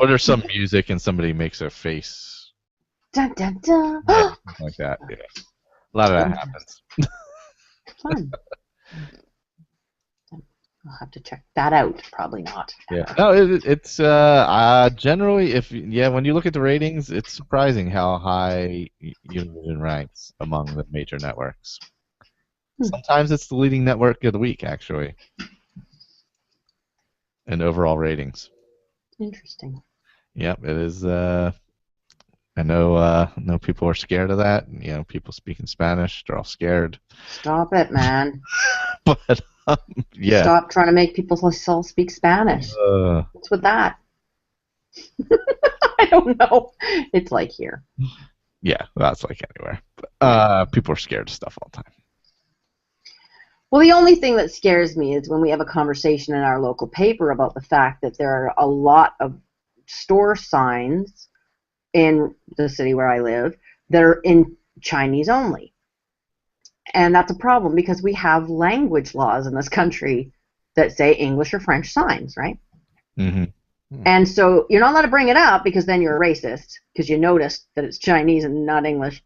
Or there's some music and somebody makes a face. Dun, dun, dun. Yeah, something like that. Yeah. A lot of that happens. Fun. I'll have to check that out. Probably not. Yeah. No, it's generally when you look at the ratings, it's surprising how high Univision ranks among the major networks. Sometimes it's the leading network of the week, actually, in overall ratings. Interesting. Yep, it is. I know people are scared of that. People speaking Spanish, they're all scared. Stop it, man. But yeah. Stop trying to make people all speak Spanish. What's with that? I don't know. It's like here. Yeah, that's like anywhere. But, people are scared of stuff all the time. Well, the only thing that scares me is when we have a conversation in our local paper about the fact that there are a lot of store signs in the city where I live that are in Chinese only. And that's a problem because we have language laws in this country that say English or French signs, right? Mm-hmm. And so you're not allowed to bring it up because then you're a racist because you noticed that it's Chinese and not English.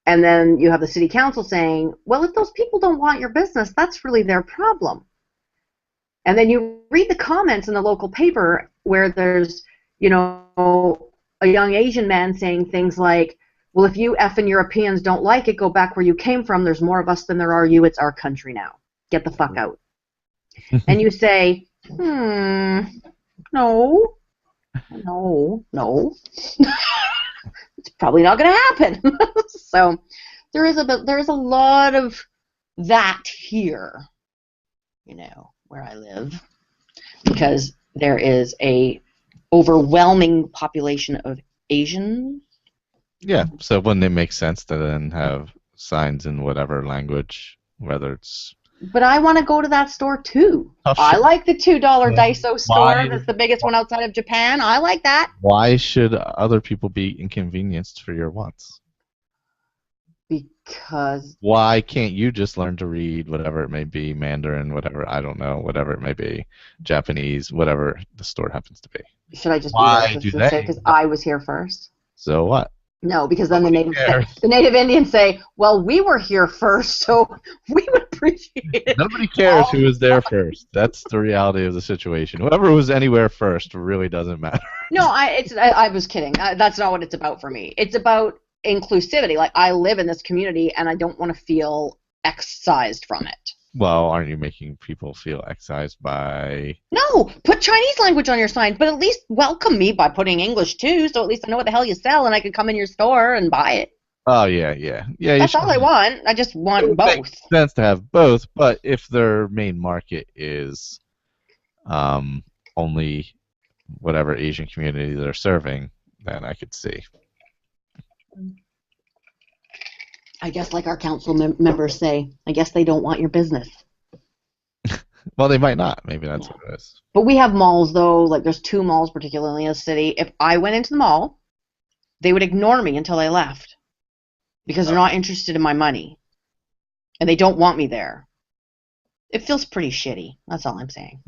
And then you have the city council saying, well, if those people don't want your business, that's really their problem. And then you read the comments in the local paper where there's, a young Asian man saying things like, well, if you effing Europeans don't like it, go back where you came from. There's more of us than there are you. It's our country now. Get the fuck out. And you say, no. It's probably not going to happen. So there is a lot of that here, where I live, because there is a overwhelming population of Asians. Yeah, so wouldn't it make sense to then have signs in whatever language, whether it's... But I want to go to that store too. Oh, I sure. like the $2 Daiso store. Why? That's the biggest one outside of Japan. I like that. Why should other people be inconvenienced for your wants? Because... Why can't you just learn to read whatever it may be, Mandarin, whatever, I don't know, whatever it may be, Japanese, whatever the store happens to be? Should I just Why be do racist and they? say because I was here first? So what? No, because then the cares. Native Indians say, well, we were here first, so we would appreciate it. Nobody cares who was there first. That's the reality of the situation. Whoever was anywhere first really doesn't matter. No, I was kidding. That's not what it's about for me. It's about inclusivity. Like, I live in this community, and I don't want to feel excised from it. Well, aren't you making people feel excised by... No, put Chinese language on your sign, but at least welcome me by putting English too, so at least I know what the hell you sell, and I can come in your store and buy it. Oh, yeah. That's all I want. I just want both. It makes sense to have both, but if their main market is only whatever Asian community they're serving, then I could see. I guess like our council members say, I guess they don't want your business. Well, they might not. Maybe that's what it is. But we have malls, though. Like, there's 2 malls, particularly in the city. If I went into the mall, they would ignore me until I left because they're not interested in my money, and they don't want me there. It feels pretty shitty. That's all I'm saying.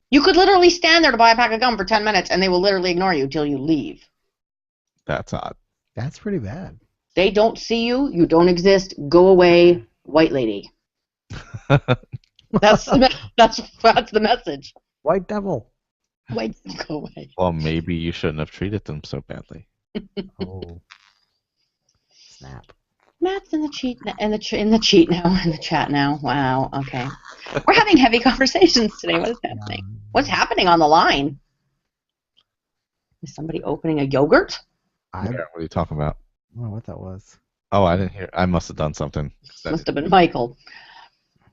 You could literally stand there to buy a pack of gum for 10 minutes, and they will literally ignore you until you leave. That's odd. That's pretty bad. They don't see you. You don't exist. Go away, white lady. That's the message. White devil. White, go away. Well, maybe you shouldn't have treated them so badly. Oh. Snap. Matt's in the chat now. Wow. Okay. We're having heavy conversations today. What is happening? What's happening on the line? Is somebody opening a yogurt? I What are you talking about? don't know what that was. Oh, I didn't hear. I must have done something. Must have been Michael.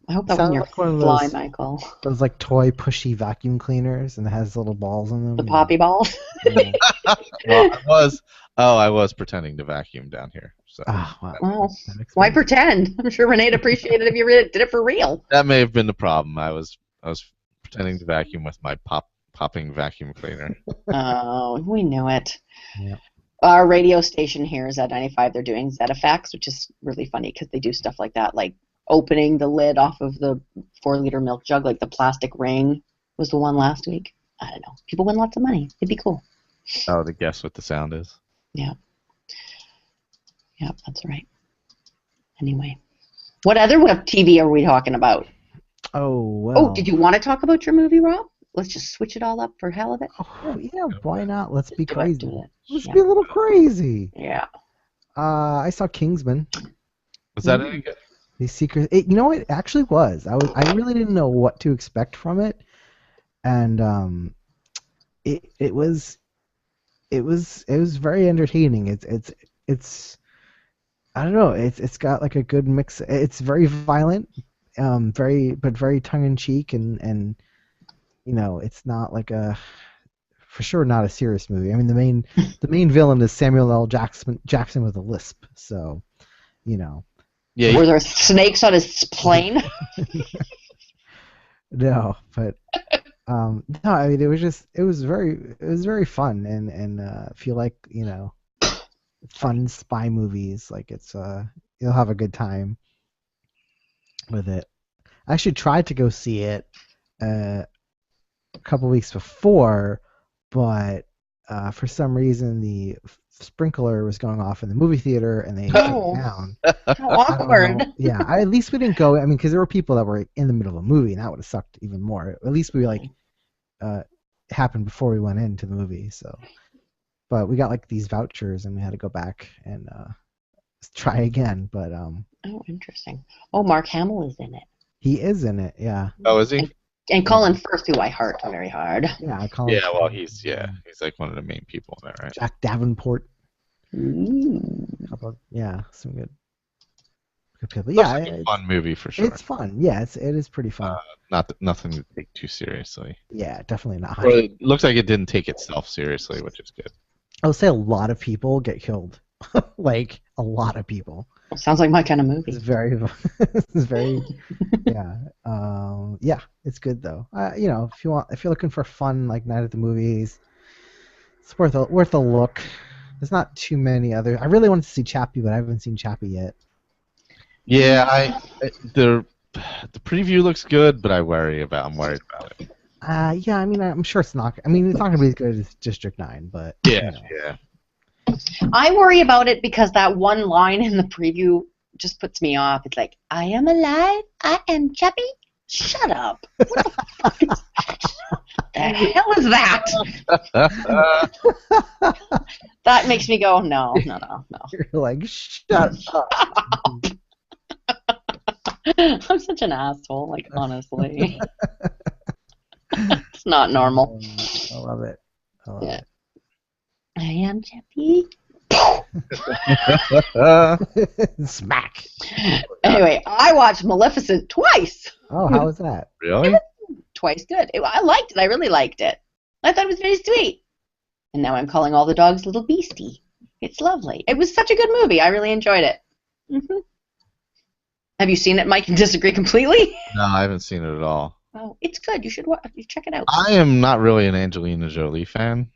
I hope that wasn't Sounds your like one of fly, those Michael. those like toy pushy vacuum cleaners, and it has little balls in them. The poppy balls. Yeah. Well, I was pretending to vacuum down here. So Ah, wow. Well, That why explains. pretend? I'm sure Renee'd appreciate it if you did it for real. that may have been the problem. I was pretending to vacuum with my popping vacuum cleaner. Oh, we knew it. Yeah. Our radio station here is at 95. They're doing Zetifax, which is really funny because they do stuff like that, like opening the lid off of the 4-liter milk jug, like the plastic ring was the one last week. I don't know. People win lots of money. It'd be cool. Oh, to guess what the sound is. Yeah. Yeah, that's right. Anyway, what other web TV are we talking about? Oh well. Oh, did you want to talk about your movie, Rob? Let's just switch it all up for hell of it. Oh, yeah, why not? Let's be Do it, crazy. do it. Let's Yeah. be a little crazy. Yeah. I saw Kingsman. Was that any good? The Secret. You know, it actually was. I really didn't know what to expect from it, and it was very entertaining. It's I don't know. It's got like a good mix. It's very violent, very tongue in cheek, and you know, it's not like for sure not a serious movie. I mean, the main villain is Samuel L. Jackson with a lisp. So, you know. Yeah, Were there snakes on his plane? No, but no, I mean, it was very fun, and if you like, you know, fun spy movies, like it's you'll have a good time with it. I actually tried to go see it a couple weeks before, but for some reason the sprinkler was going off in the movie theater and they shut Oh. it down. How I don't awkward. know. Yeah, at least we didn't go. I mean, because there were people that were in the middle of a movie, and that would have sucked even more. At least we like happened before we went into the movie. So, but we got like these vouchers, and we had to go back and try again. But Oh, interesting. Oh, Mark Hamill is in it. he is in it. Yeah, Oh, is he? And Colin Firth, who I heart very hard. yeah. I call him. Yeah, well, he's like one of the main people in that, right? Jack Davenport. Ooh. Yeah, some good people. Looks Yeah, like a fun movie for sure. it's fun. Yeah, it is pretty fun. Nothing to take too seriously. Yeah, definitely not. Or it looks like it didn't take itself seriously, which is good. I would say a lot of people get killed. Like a lot of people. Sounds like my kind of It's movie. very, it's very, yeah, yeah. It's good though. You know, if you're looking for fun like night at the movies, it's worth a look. There's not too many other. I really wanted to see Chappie, but I haven't seen Chappie yet. Yeah, the preview looks good, but I'm worried about it. Yeah, I mean, I'm sure it's not. I mean, it's not gonna be as good as District 9, but Yeah, you know. yeah. I worry about it because that one line in the preview just puts me off. It's like, I am alive. I am Chappie. Shut up. What the fuck is the hell is that? That makes me go, no. You're like, shut up. I'm such an asshole, like, honestly. It's not normal. I love it. I love Yeah. it. I am Chappie. Smack. Anyway, I watched Maleficent twice. Oh, how was that? Really? Twice good. I liked it. I really liked it. I thought it was very sweet. And now I'm calling all the dogs Little Beastie. It's lovely. It was such a good movie. I really enjoyed it. Hmm. Have you seen it, Mike, and disagree completely? No, I haven't seen it at all. Oh, it's good. You should check it out. I am not really an Angelina Jolie fan.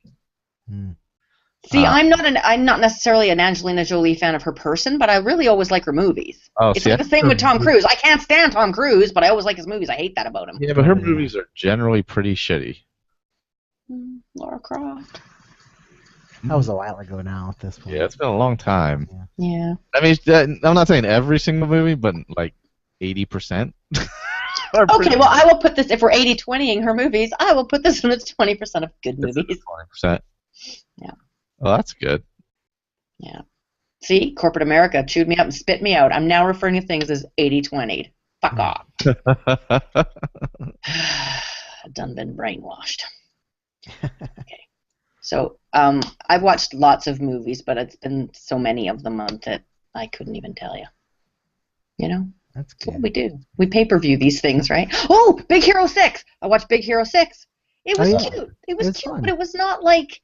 Hmm. See, I'm not necessarily an Angelina Jolie fan of her person, but I really always like her movies. Oh, It's see, like the same with Tom Cruise. I can't stand Tom Cruise, but I always like his movies. I hate that about him. yeah, but her movies are generally pretty shitty. Laura Croft. That was a while ago now at this point. Yeah, it's been a long time. Yeah. I mean, I'm not saying every single movie, but like 80%. Okay, well, I will put this, if we're 80-20ing her movies, I will put this in the 20% of good movies. 20%. Yeah. Well, that's good. Yeah. See, corporate America chewed me up and spit me out. I'm now referring to things as 80-20'd. Fuck off. Done been brainwashed. Okay. So, I've watched lots of movies, but it's been so many of them that I couldn't even tell you. You know? That's That's what good. we do. We pay-per-view these things, right? Oh, Big Hero 6! I watched Big Hero 6. It was yeah. cute. It was cute, fun. but it was not like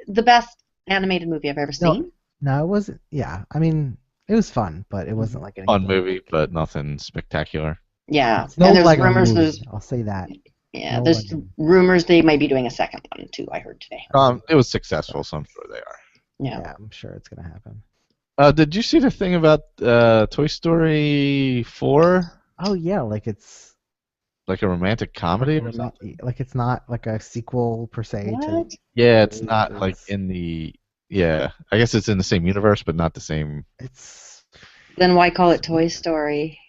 the best animated movie I've ever No, seen. no, it wasn't. Yeah, I mean, it was fun, but it wasn't like anything. Fun movie, but nothing spectacular. Yeah, It's no and there's Lego rumors. movie. I'll say that. Yeah, No there's Lego. rumors they might be doing a second one too. I heard today. It was successful, so I'm sure they are. Yeah. Yeah, I'm sure it's gonna happen. Did you see the thing about Toy Story 4? Oh yeah, like it's Like a romantic comedy or something? like it's not like a sequel per se. What? Yeah, it's not like It's- in the. Yeah, I guess it's in the same universe, but not the same. It's Then why call it Toy Story?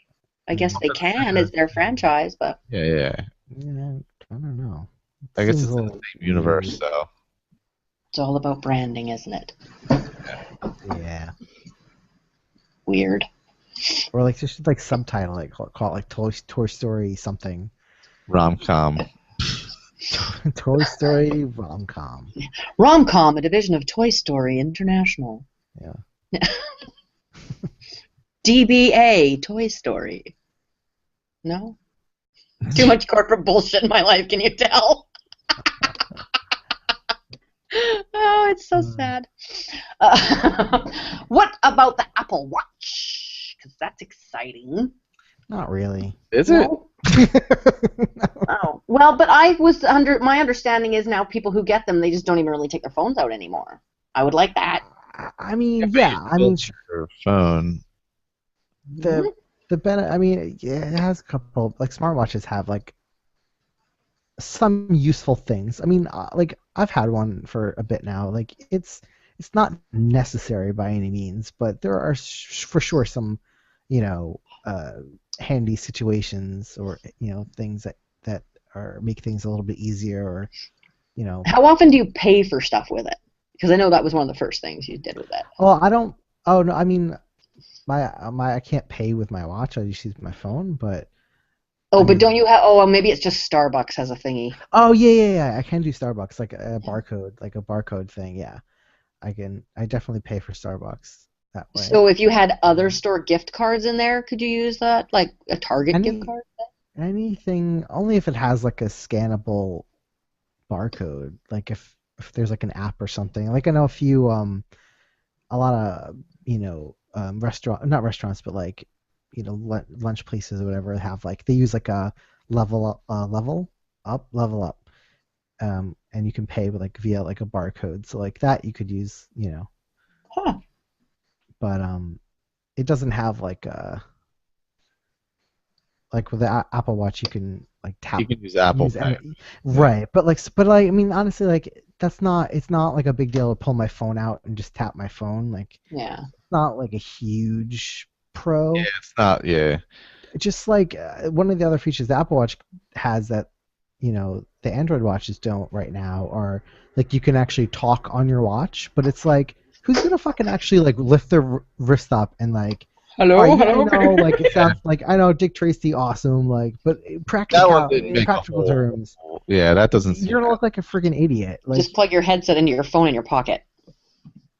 I guess they can. It's their franchise, but Yeah. yeah, I don't know. I guess Seems it's a in the little same universe, weird. so. it's all about branding, isn't it? Yeah. Weird. Or like just like subtitle it, call it like Toy Story something. Rom-com. Toy Story rom-com. Rom-com, a division of Toy Story International. Yeah. DBA, Toy Story. No? Too much corporate bullshit in my life, can you tell? Oh, it's so sad. What about the Apple Watch? Because that's exciting. Not really. Is it? No? Oh, well, but my understanding is now people who get them, they just don't even really take their phones out anymore. I would like that. I mean, yeah. I mean, Your phone. the I mean, yeah, it has a couple like smartwatches have like some useful things. I mean, like I've had one for a bit now. Like it's not necessary by any means, but there are for sure some, you know, handy situations or things that are make things a little bit easier or How often do you pay for stuff with it? Because I know that was one of the first things you did with it. Well, I don't. Oh no, I mean, my I can't pay with my watch. I just use my phone. But Oh, I but mean, don't you have? Oh, well, maybe it's just Starbucks has a thingy. oh yeah. I can do Starbucks like a barcode thing. Yeah, I can. I definitely pay for Starbucks that way. So if you had other store gift cards in there, could you use that, like a Target gift card? Anything only if it has like a scannable barcode. Like if there's like an app or something. Like I know a lot of not restaurants but like lunch places or whatever have like they use like a level up and you can pay with like via like a barcode, so like that you could use Huh. but it doesn't have like with the Apple Watch you can like tap You can use Apple Pay. right, but I mean honestly like it's not like a big deal to pull my phone out and just tap my phone. Like Yeah. it's not like a huge pro. Yeah, it's not. Yeah. Just like one of the other features the Apple Watch has that the Android watches don't right now are like you can actually talk on your watch, but it's like who's gonna fucking actually like lift their wrist up and like Hello, I hello. know, like it sounds like I know Dick Tracy, awesome, like, but That one practical didn't make a practical whole. terms, Yeah, that doesn't. you're gonna look like a friggin' idiot. Like Just plug your headset into your phone in your pocket,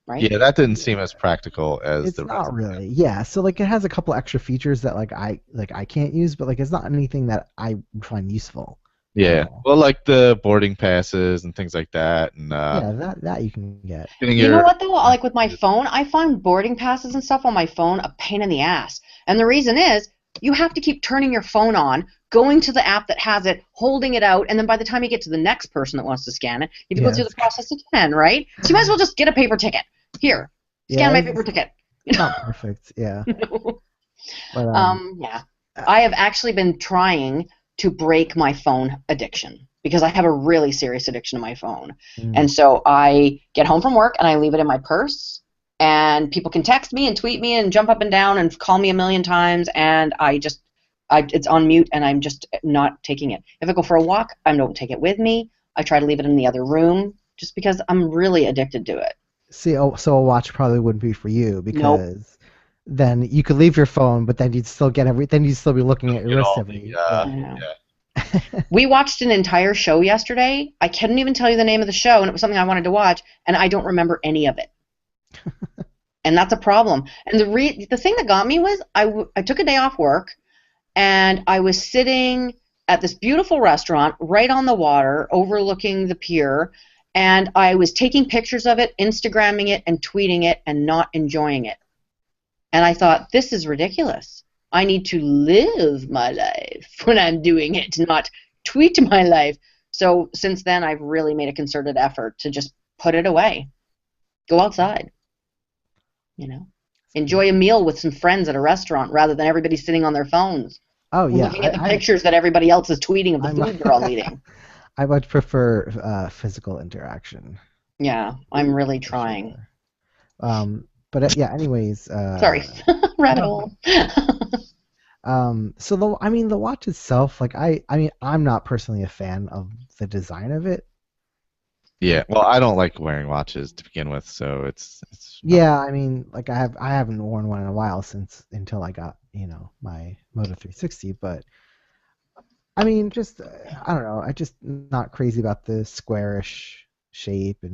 right? Yeah, that didn't seem as practical as it's the not rest. really, yeah. So like it has a couple extra features that I can't use, but like it's not anything that I would find useful. Yeah, well, like the boarding passes and things like that, and Yeah, that you can get. getting You know your. what though? Like with my phone, I find boarding passes and stuff on my phone a pain in the ass. And the reason is you have to keep turning your phone on, going to the app that has it, holding it out, and then by the time you get to the next person that wants to scan it, you have to go through the process again, right? So you might as well just get a paper ticket. Here, scan my paper ticket. It's not perfect, yeah. But, Yeah. I have actually been trying to break my phone addiction because I have a really serious addiction to my phone. And so I get home from work and I leave it in my purse, and people can text me and tweet me and jump up and down and call me a million times, and it's on mute and I'm just not taking it. If I go for a walk, I don't take it with me. I try to leave it in the other room just because I'm really addicted to it. See, so a watch probably wouldn't be for you because then you could leave your phone, but then you'd still get then you'd still be looking at your wrist every. We watched an entire show yesterday. I couldn't even tell you the name of the show, and it was something I wanted to watch, and I don't remember any of it. and that's a problem. And the thing that got me was I took a day off work, and I was sitting at this beautiful restaurant right on the water overlooking the pier, and I was taking pictures of it, Instagramming it, and tweeting it, and not enjoying it. And I thought, this is ridiculous. I need to live my life when I'm doing it, not tweet my life. So since then, I've really made a concerted effort to just put it away. Go outside. Enjoy a meal with some friends at a restaurant rather than everybody sitting on their phones. Oh yeah, Looking at the pictures that everybody else is tweeting of the food they're all eating. I much prefer physical interaction. Yeah, I'm really trying. Sure. But yeah. Anyways. Sorry, rabbit hole. So the watch itself, like I'm not personally a fan of the design of it. Yeah, well, I don't like wearing watches to begin with, so it's. Yeah, I mean, like I haven't worn one in a while until I got my Moto 360, but I mean, just I don't know, I just not crazy about the squarish shape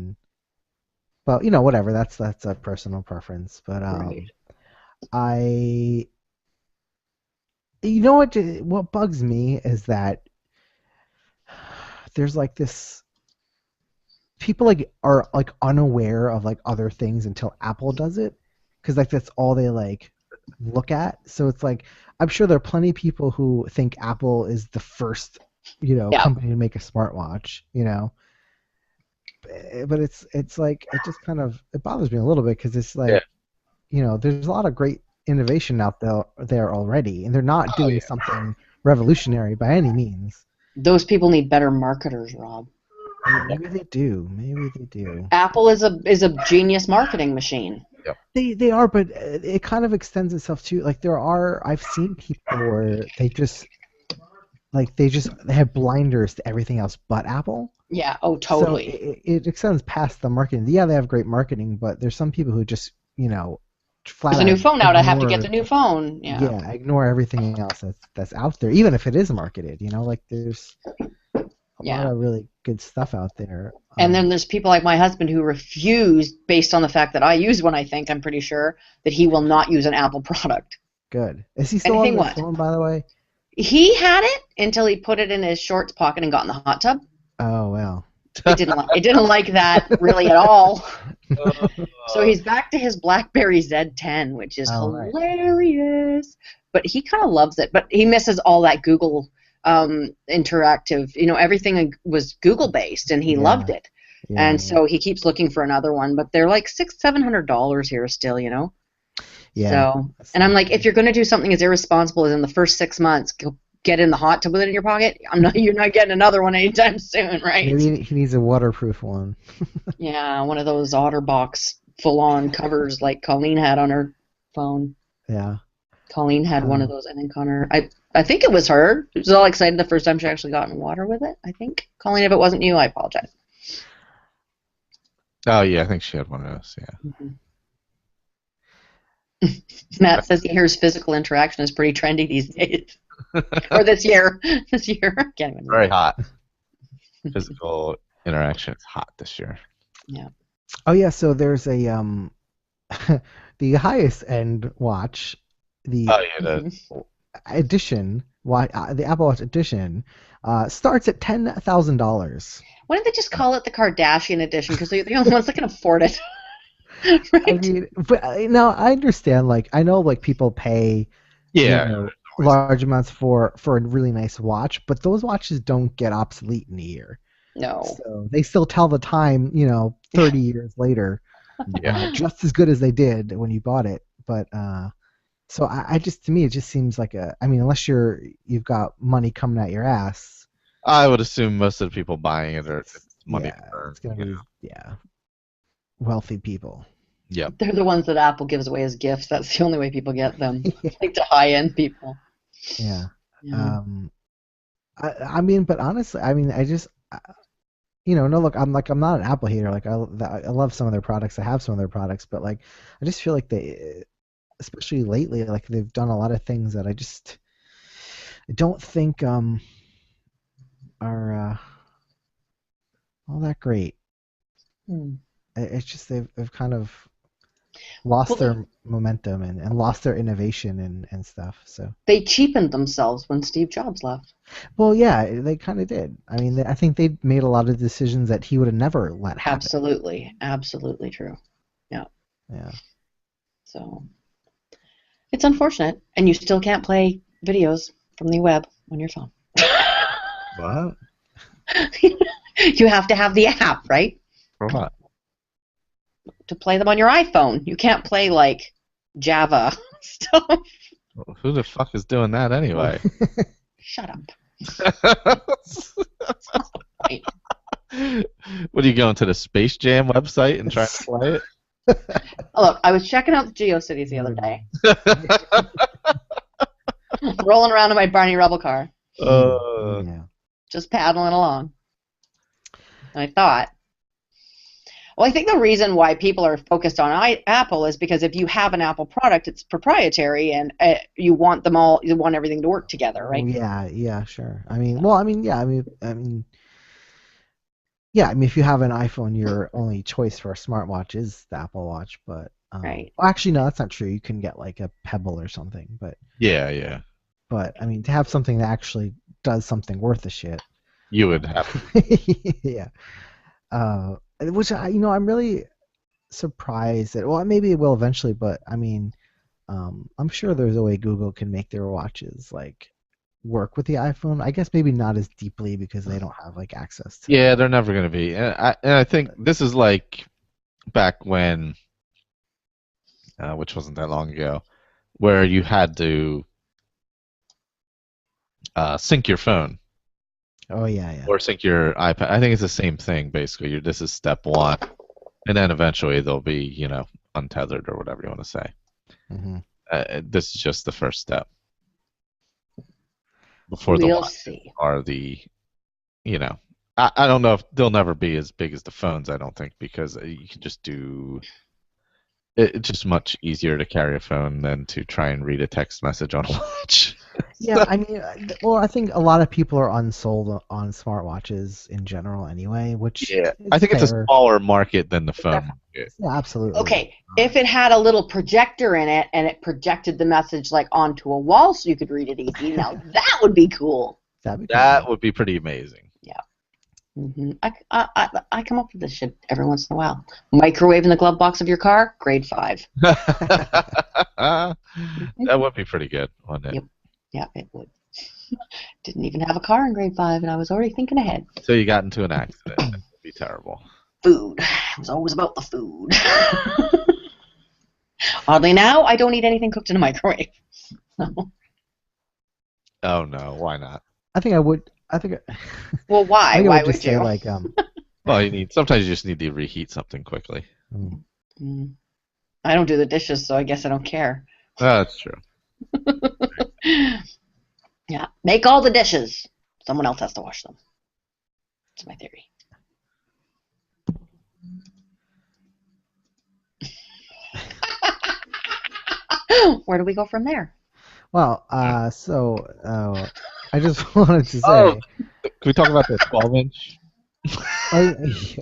but whatever, that's a personal preference, but Right. what bugs me is that there's like this people like are like unaware of like other things until Apple does it, because like that's all they like look at. So it's like I'm sure there are plenty of people who think Apple is the first company to make a smartwatch, but it's like it just kind of it bothers me a little bit, because it's like there's a lot of great innovation out there already, and they're not doing something revolutionary by any means. Those people need better marketers, Rob. Maybe they do. Apple is a genius marketing machine. Yep. They are, but it kind of extends itself to like I've seen people where they have blinders to everything else but Apple. Yeah. Oh, totally. So it extends past the marketing. Yeah, they have great marketing, but there's some people who just flat. There's a new phone out. I have to get the new phone. Yeah. Yeah, ignore everything else that's out there, even if it is marketed. Like there's a lot of really good stuff out there. And then there's people like my husband who refuse, based on the fact that I use one. I'm pretty sure that he will not use an Apple product. Good. Is he still on the phone, by the way? He had it until he put it in his shorts pocket and got in the hot tub. Oh well. It didn't like that really at all. So he's back to his BlackBerry Z10, which is hilarious. But he kind of loves it. But he misses all that Google interactive. Everything was Google based, and he loved it. Yeah, and so he keeps looking for another one. But they're like $600-700 here still. Yeah. So, and I'm like, if you're going to do something as irresponsible as in the first 6 months, go get in the hot tub with it in your pocket. You're not getting another one anytime soon, right? Maybe he needs a waterproof one. Yeah, one of those OtterBox full-on covers like Colleen had on her phone. Yeah. Colleen had one of those, I think, on her. I think it was her. She was all excited the first time she actually got in water with it, I think. Colleen, if it wasn't you, I apologize. Oh, yeah, I think she had one of those, yeah. Mm-hmm. Matt says he hears physical interaction is pretty trendy these days. Or this year. Can't even Very hot. Physical interaction is hot this year. Yeah. Oh yeah, so there's a the highest end watch, the edition, the Apple Watch edition, starts at $10,000. Why don't they just call it the Kardashian edition? Because they're the only ones that can afford it. Right? I mean, but I understand. Like, I know, like, people pay, large amounts for a really nice watch, but those watches don't get obsolete in a year. No. So they still tell the time, 30 years later, just as good as they did when you bought it. But so to me, it just seems like unless you've got money coming out your ass. I would assume most of the people buying it are money. It's gonna be wealthy people. Yeah. They're the ones that Apple gives away as gifts. That's the only way people get them. Like to high-end people. Yeah. But honestly, I just, no, look, I'm not an Apple hater. Like, I love some of their products. I have some of their products, but like, I just feel like they, especially lately, like they've done a lot of things that I don't think are all that great. It's just they've kind of lost Well, their momentum and lost their innovation and stuff. So, they cheapened themselves when Steve Jobs left. well, yeah, they kind of did. I mean, I think they made a lot of decisions that he would have never let happen. Absolutely true. Yeah. Yeah. So it's unfortunate, and you still can't play videos from the web on your phone. What? You have to have the app, right? For what? To play them on your iPhone. You can't play like Java stuff. Well, who the fuck is doing that anyway? Shut up. What, are you going to the Space Jam website and trying to play it? Look, I was checking out the GeoCities the other day. Rolling around in my Barney Rubble car. Yeah. Just paddling along. And I thought, well, I think the reason why people are focused on Apple is because if you have an Apple product, it's proprietary, and you want them all. You want everything to work together, right? Oh, yeah, sure. I mean, if you have an iPhone, your only choice for a smartwatch is the Apple Watch. But Right. well, actually, no, that's not true. You can get like a Pebble or something. But Yeah. But I mean, to have something that actually does something worth a shit. You would have. Yeah. Which I'm really surprised that. Well, maybe it will eventually, but I mean, I'm sure there's a way Google can make their watches like work with the iPhone. I guess maybe not as deeply because they don't have like access to. Yeah, they're never going to be. And I think this is like back when, which wasn't that long ago, where you had to sync your phone. Oh yeah. Or sync your iPad. I think it's the same thing basically. This is step one, and then eventually they'll be, untethered or whatever you want to say. Mm-hmm. This is just the first step. Before We'll the see. are the, I don't know if they'll never be as big as the phones. I don't think, because you can just do. It's just much easier to carry a phone than to try and read a text message on a watch. Yeah, I mean, well, I think a lot of people are unsold on smartwatches in general anyway, which Yeah, is I think it's a fair. smaller market than the phone market. Yeah, absolutely. Okay, if it had a little projector in it and it projected the message like onto a wall so you could read it easy, now that would be cool. That would be pretty amazing. Yeah. Mm-hmm. I come up with this shit every once in a while. Microwave in the glove box of your car, grade 5. That would be pretty good, wouldn't it? Yep. Yeah, it would. Didn't even have a car in grade 5, and I was already thinking ahead. So you got into an accident. That would be terrible. Food. It was always about the food. Oddly now, I don't eat anything cooked in a microwave. Oh no, why not? I think I would. Well, why? I Why would would you? say Well, sometimes you just need to reheat something quickly. I don't do the dishes, so I guess I don't care. That's true. Yeah, make all the dishes. Someone else has to wash them. That's my theory. Where do we go from there? Well, I just wanted to say. Can we talk about the 12-inch?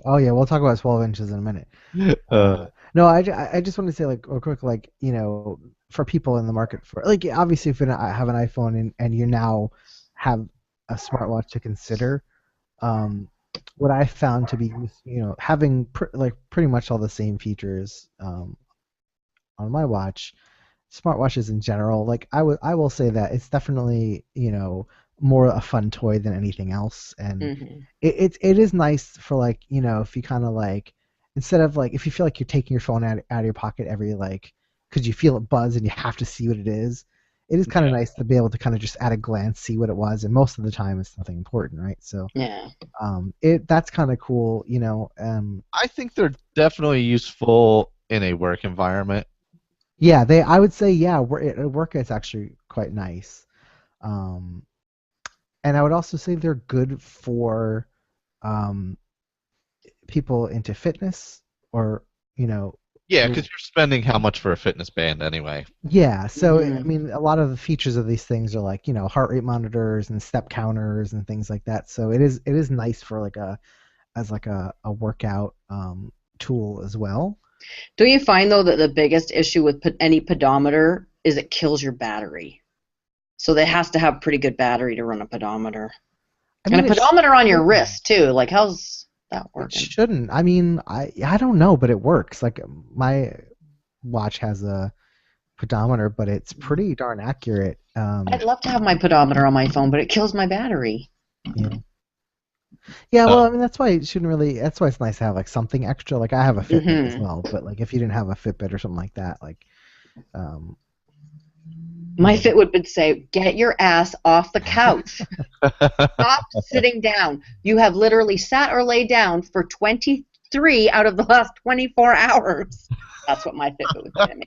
Oh yeah, we'll talk about 12 inches in a minute. No, I just want to say real quick, for people in the market for obviously if you have an iPhone and you now have a smartwatch to consider, what I found to be having pretty much all the same features on my watch, smartwatches in general, I will say that it's definitely more a fun toy than anything else, and it is nice for if you kind of instead of if you feel like you're taking your phone out of your pocket every because you feel it buzz and you have to see what it is kind of nice to be able to kind of just at a glance see what it was, and most of the time it's nothing important, right? So yeah, that's kind of cool, I think they're definitely useful in a work environment. Yeah, I would say at work it's actually quite nice, and I would also say they're good for people into fitness or Yeah, because you're spending how much for a fitness band anyway? Yeah, so I mean, a lot of the features of these things are heart rate monitors and step counters and things like that. So it is nice for a workout tool as well. Do you find though that the biggest issue with any pedometer is it kills your battery? So it has to have pretty good battery to run a pedometer. I mean, And a pedometer on your wrist too. Like how's that it working? shouldn't. I mean, I don't know, but it works. Like my watch has a pedometer, but it's pretty darn accurate. I'd love to have my pedometer on my phone, but it kills my battery. Yeah. Yeah, well, I mean that's why it shouldn't really. That's why it's nice to have like something extra. Like I have a Fitbit as well, but like if you didn't have a Fitbit or something like that, like, My Fitbit would say, "Get your ass off the couch. Stop sitting down. You have literally sat or laid down for 23 out of the last 24 hours." That's what my Fitbit would say to me.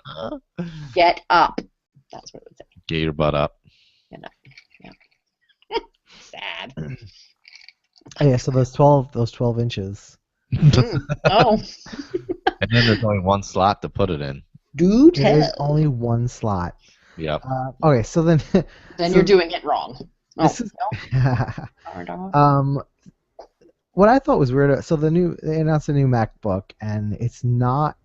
Get up. That's what it would say. Get your butt up. Get up. Yeah. Sad. oh, yeah. So those 12 inches. Oh. And then there's only one slot to put it in. Do There's tell. only one slot. Yep. Okay, so then. Then so you're doing it wrong. Oh, This is. no? What I thought was weird. So they announced a new MacBook, and it's not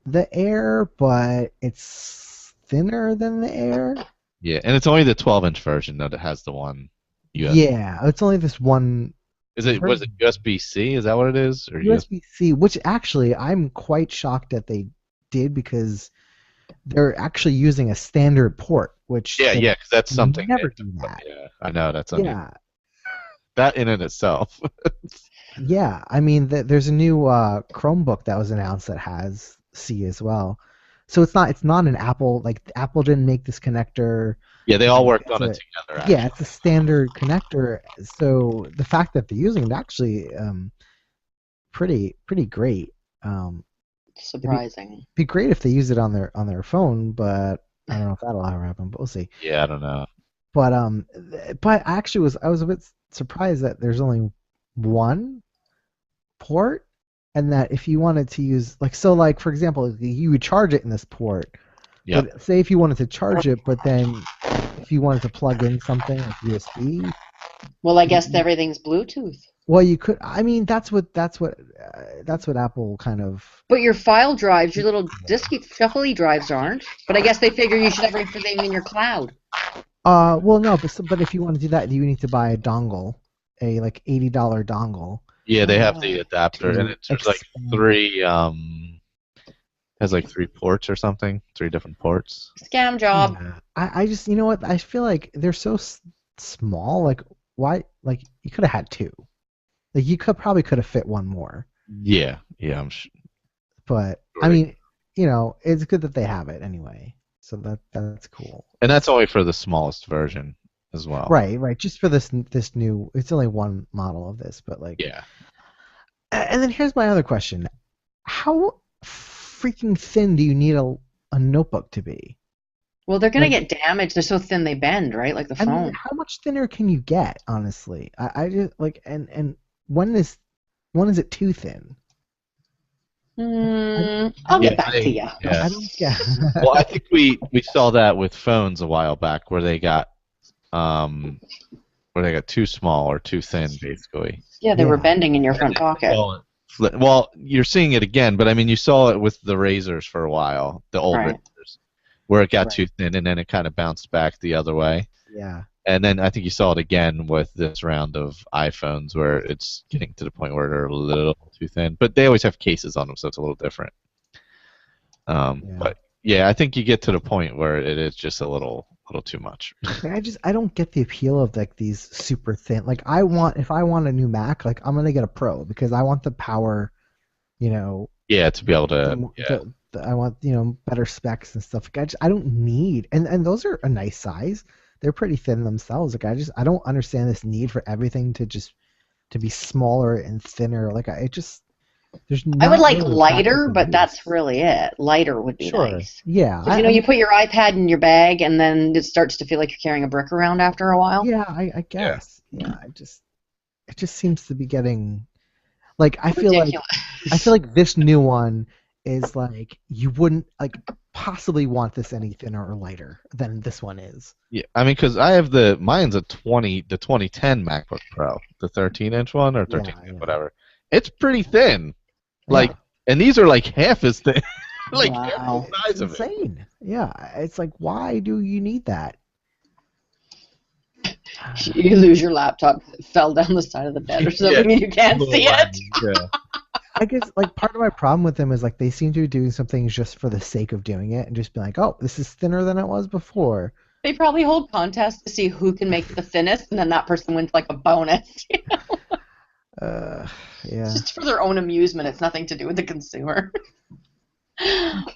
the Air, but it's thinner than the Air. Yeah, and it's only the 12-inch version that has the one USB. Yeah, it's only this one Was it USB-C? Is that what it is? Or USB-C, which actually I'm quite shocked that they did because they're actually using a standard port, which Yeah, they because that's something. never do that. Yeah, I know that's something. Yeah, That in and itself. yeah. I mean, there's a new Chromebook that was announced that has C as well. So it's not an Apple, like Apple didn't make this connector. Yeah, they all worked on it It's together. Actually. Yeah, it's a standard connector. So the fact that they're using it actually pretty great. Surprising. Be great if they use it on their phone, but I don't know if that'll ever happen. But we'll see. Yeah, I don't know. But I was a bit surprised that there's only one port, and that if you wanted to use like for example, you would charge it in this port. Yeah. But say if you wanted to charge it, but then if you wanted to plug in something like USB. Well, I guess everything's Bluetooth. Well, you could. I mean, that's what Apple kind of. But your file drives, your little disky shuffly drives aren't. But I guess they figure you should have everything in your cloud. Well, no, but if you want to do that, you need to buy a dongle, a like $80 dongle. Yeah, they have the adapter, and there's like three. Has like 3 ports or something, 3 different ports. Scam job. Yeah. I just, you know what? I feel like they're so small. Like, why? Like, you could have had 2. Like, you probably could have fit one more. Yeah, I'm sure. But I mean, you know, it's good that they have it anyway. So that's cool. And that's only for the smallest version as well. Right. Just for this new. It's only one model of this, but like. Yeah. And then here's my other question: how freaking thin do you need a notebook to be? Well, they're gonna get damaged. They're so thin they bend, right? Like the phone. I mean, how much thinner can you get? Honestly, I just like and when is it too thin? I'll get back to you. Yeah. I don't get. Well, I think we saw that with phones a while back, where they got too small or too thin, basically. Yeah, they were bending in your front pocket. Well, you're seeing it again, but I mean, you saw it with the razors for a while, the old razors, where it got too thin, and then it kind of bounced back the other way. Yeah. And then I think you saw it again with this round of iPhones, where it's getting to the point where they're a little too thin. But they always have cases on them, so it's a little different. But yeah, I think you get to the point where it is just a little too much. I don't get the appeal of like these super thin. Like if I want a new Mac, like I'm gonna get a Pro because I want the power, you know. Yeah, to be able to. I want better specs and stuff. Like I don't need and those are a nice size. They're pretty thin themselves. Like I don't understand this need for everything to be smaller and thinner. Like there's I would like really lighter, but that's really it. Lighter would be nice. Yeah. You put your iPad in your bag and then it starts to feel like you're carrying a brick around after a while. Yeah, I guess. Yeah, it just seems to be getting like I feel like this new one is like you wouldn't like possibly want this any thinner or lighter than this one is. Yeah, I mean, because I have mine's the 2010 MacBook Pro, the 13-inch one or 13, whatever. It's pretty thin. Like And these are like half as thick, like half Wow. the size It's of it. insane. Yeah, it's like, why do you need that? You lose your laptop. It fell down the side of the bed or something, and you can't see it. Yeah. I guess like part of my problem with them is like they seem to be doing some things just for the sake of doing it and just be like, oh, this is thinner than it was before. They probably hold contests to see who can make the thinnest, and then that person wins like a bonus. Yeah. Just for their own amusement. It's nothing to do with the consumer.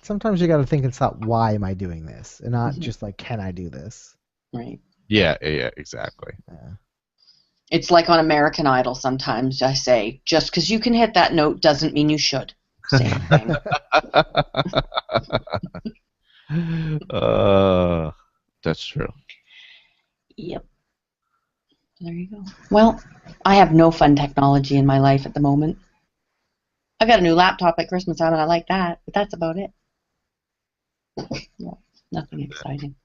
Sometimes you got to think it's not why am I doing this, and not just like can I do this. Right. Yeah, exactly. Yeah. It's like on American Idol sometimes I say, just because you can hit that note doesn't mean you should. Same thing. That's true. Yep. There you go. Well, I have no fun technology in my life at the moment. I got a new laptop at Christmas time and I like that, but that's about it. Yeah, nothing exciting.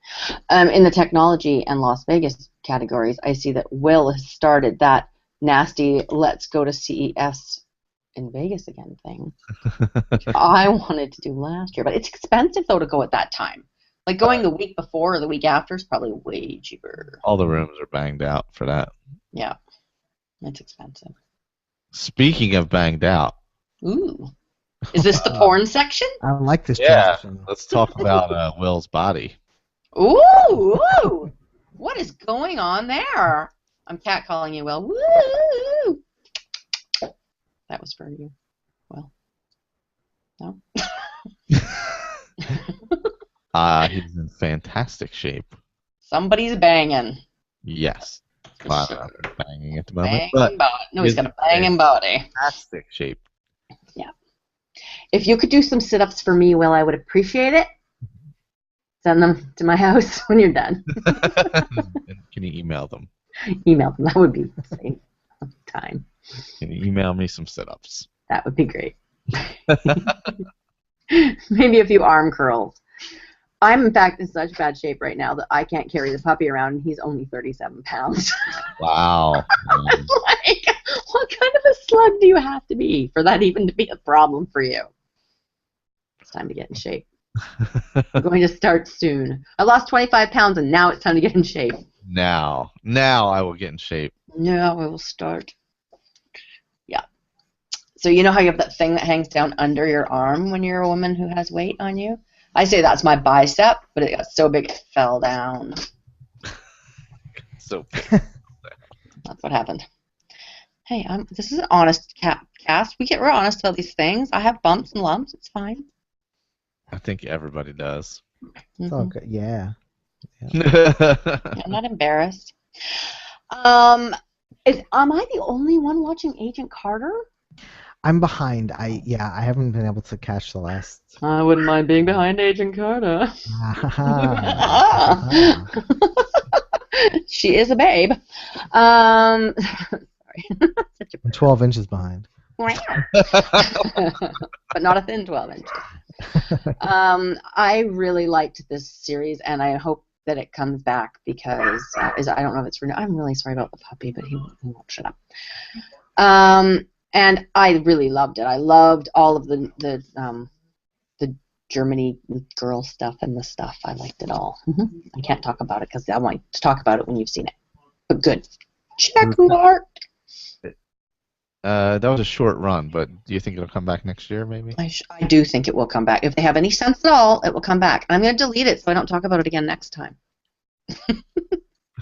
In the technology and Las Vegas categories, I see that Will has started that nasty let's go to CES in Vegas again thing. Which I wanted to do last year, but it's expensive though to go at that time. Like going the week before or the week after is probably way cheaper. All the rooms are banged out for that. Yeah, it's expensive. Speaking of banged out, Ooh, is this the porn section? I don't like this yeah, transition. let's talk about Will's body. Ooh, what is going on there? I'm catcalling you, Will. Woo! That was for you. Well, no. He's in fantastic shape. Somebody's banging. Yes. Well, I'm banging at the moment, Banging but body. No, he's got a banging body. fantastic shape. Yeah. If you could do some sit-ups for me, Will, I would appreciate it. Send them to my house when you're done. And can you email them? Email them. That would be save time. Can you email me some sit-ups? That would be great. Maybe a few arm curls. I'm, in fact, in such bad shape right now that I can't carry the puppy around, and he's only 37 pounds. Wow. I'm like, what kind of a slug do you have to be for that even to be a problem for you? It's time to get in shape. I'm going to start soon. I lost 25 pounds, and now it's time to get in shape. Now I will get in shape. Now I will start. Yeah. So you know how you have that thing that hangs down under your arm when you're a woman who has weight on you? I say that's my bicep, but it got so big it fell down. So That's what happened. Hey, this is an honest cast. We're honest about these things. I have bumps and lumps. It's fine. I think everybody does. It's all good. Yeah. I'm not embarrassed. Am I the only one watching Agent Carter? I'm behind. I haven't been able to catch the last. I wouldn't mind being behind Agent Carter. She is a babe. Sorry. I'm 12 inches behind. But not a thin 12 inches. I really liked this series, and I hope that it comes back because I don't know if it's renewed. I'm really sorry about the puppy, but he won't shut up. And I really loved it. I loved all of the Germany girl stuff and the stuff. I liked it all. I can't talk about it because I want to talk about it when you've seen it. But good. Check mark. That was a short run, but do you think it'll come back next year, maybe? I do think it will come back. If they have any sense at all, it will come back. And I'm going to delete it so I don't talk about it again next time.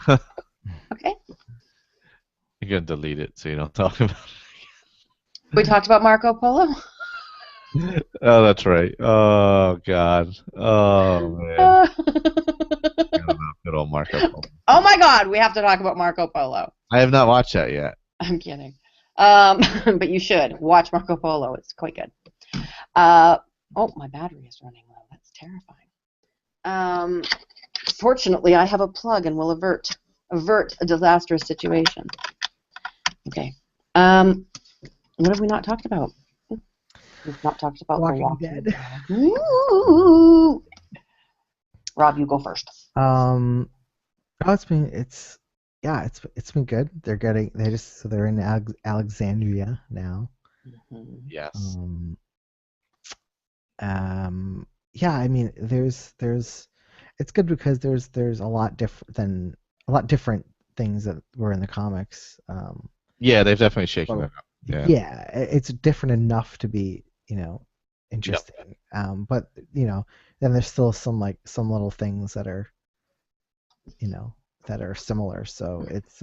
Okay? You're going to delete it so you don't talk about it. We talked about Marco Polo? Oh, that's right. Oh, God. Oh, man. Good old Marco Polo. Oh, my God. We have to talk about Marco Polo. I have not watched that yet. I'm kidding. But you should. Watch Marco Polo. It's quite good. Oh, my battery is running low. That's terrifying. Fortunately, I have a plug and will avert a disastrous situation. Okay. What have we not talked about? We've not talked about Walking The Walking Dead. Dead. Ooh. Rob, you go first. It's been good. They're in Alexandria now. Yes. Yeah, I mean, it's good because there's a lot different things that were in the comics. Yeah, they've definitely shaken Well, it up. Yeah. yeah, it's different enough to be, Yep. interesting. But then there's still some little things that are, you know, that are similar. So it's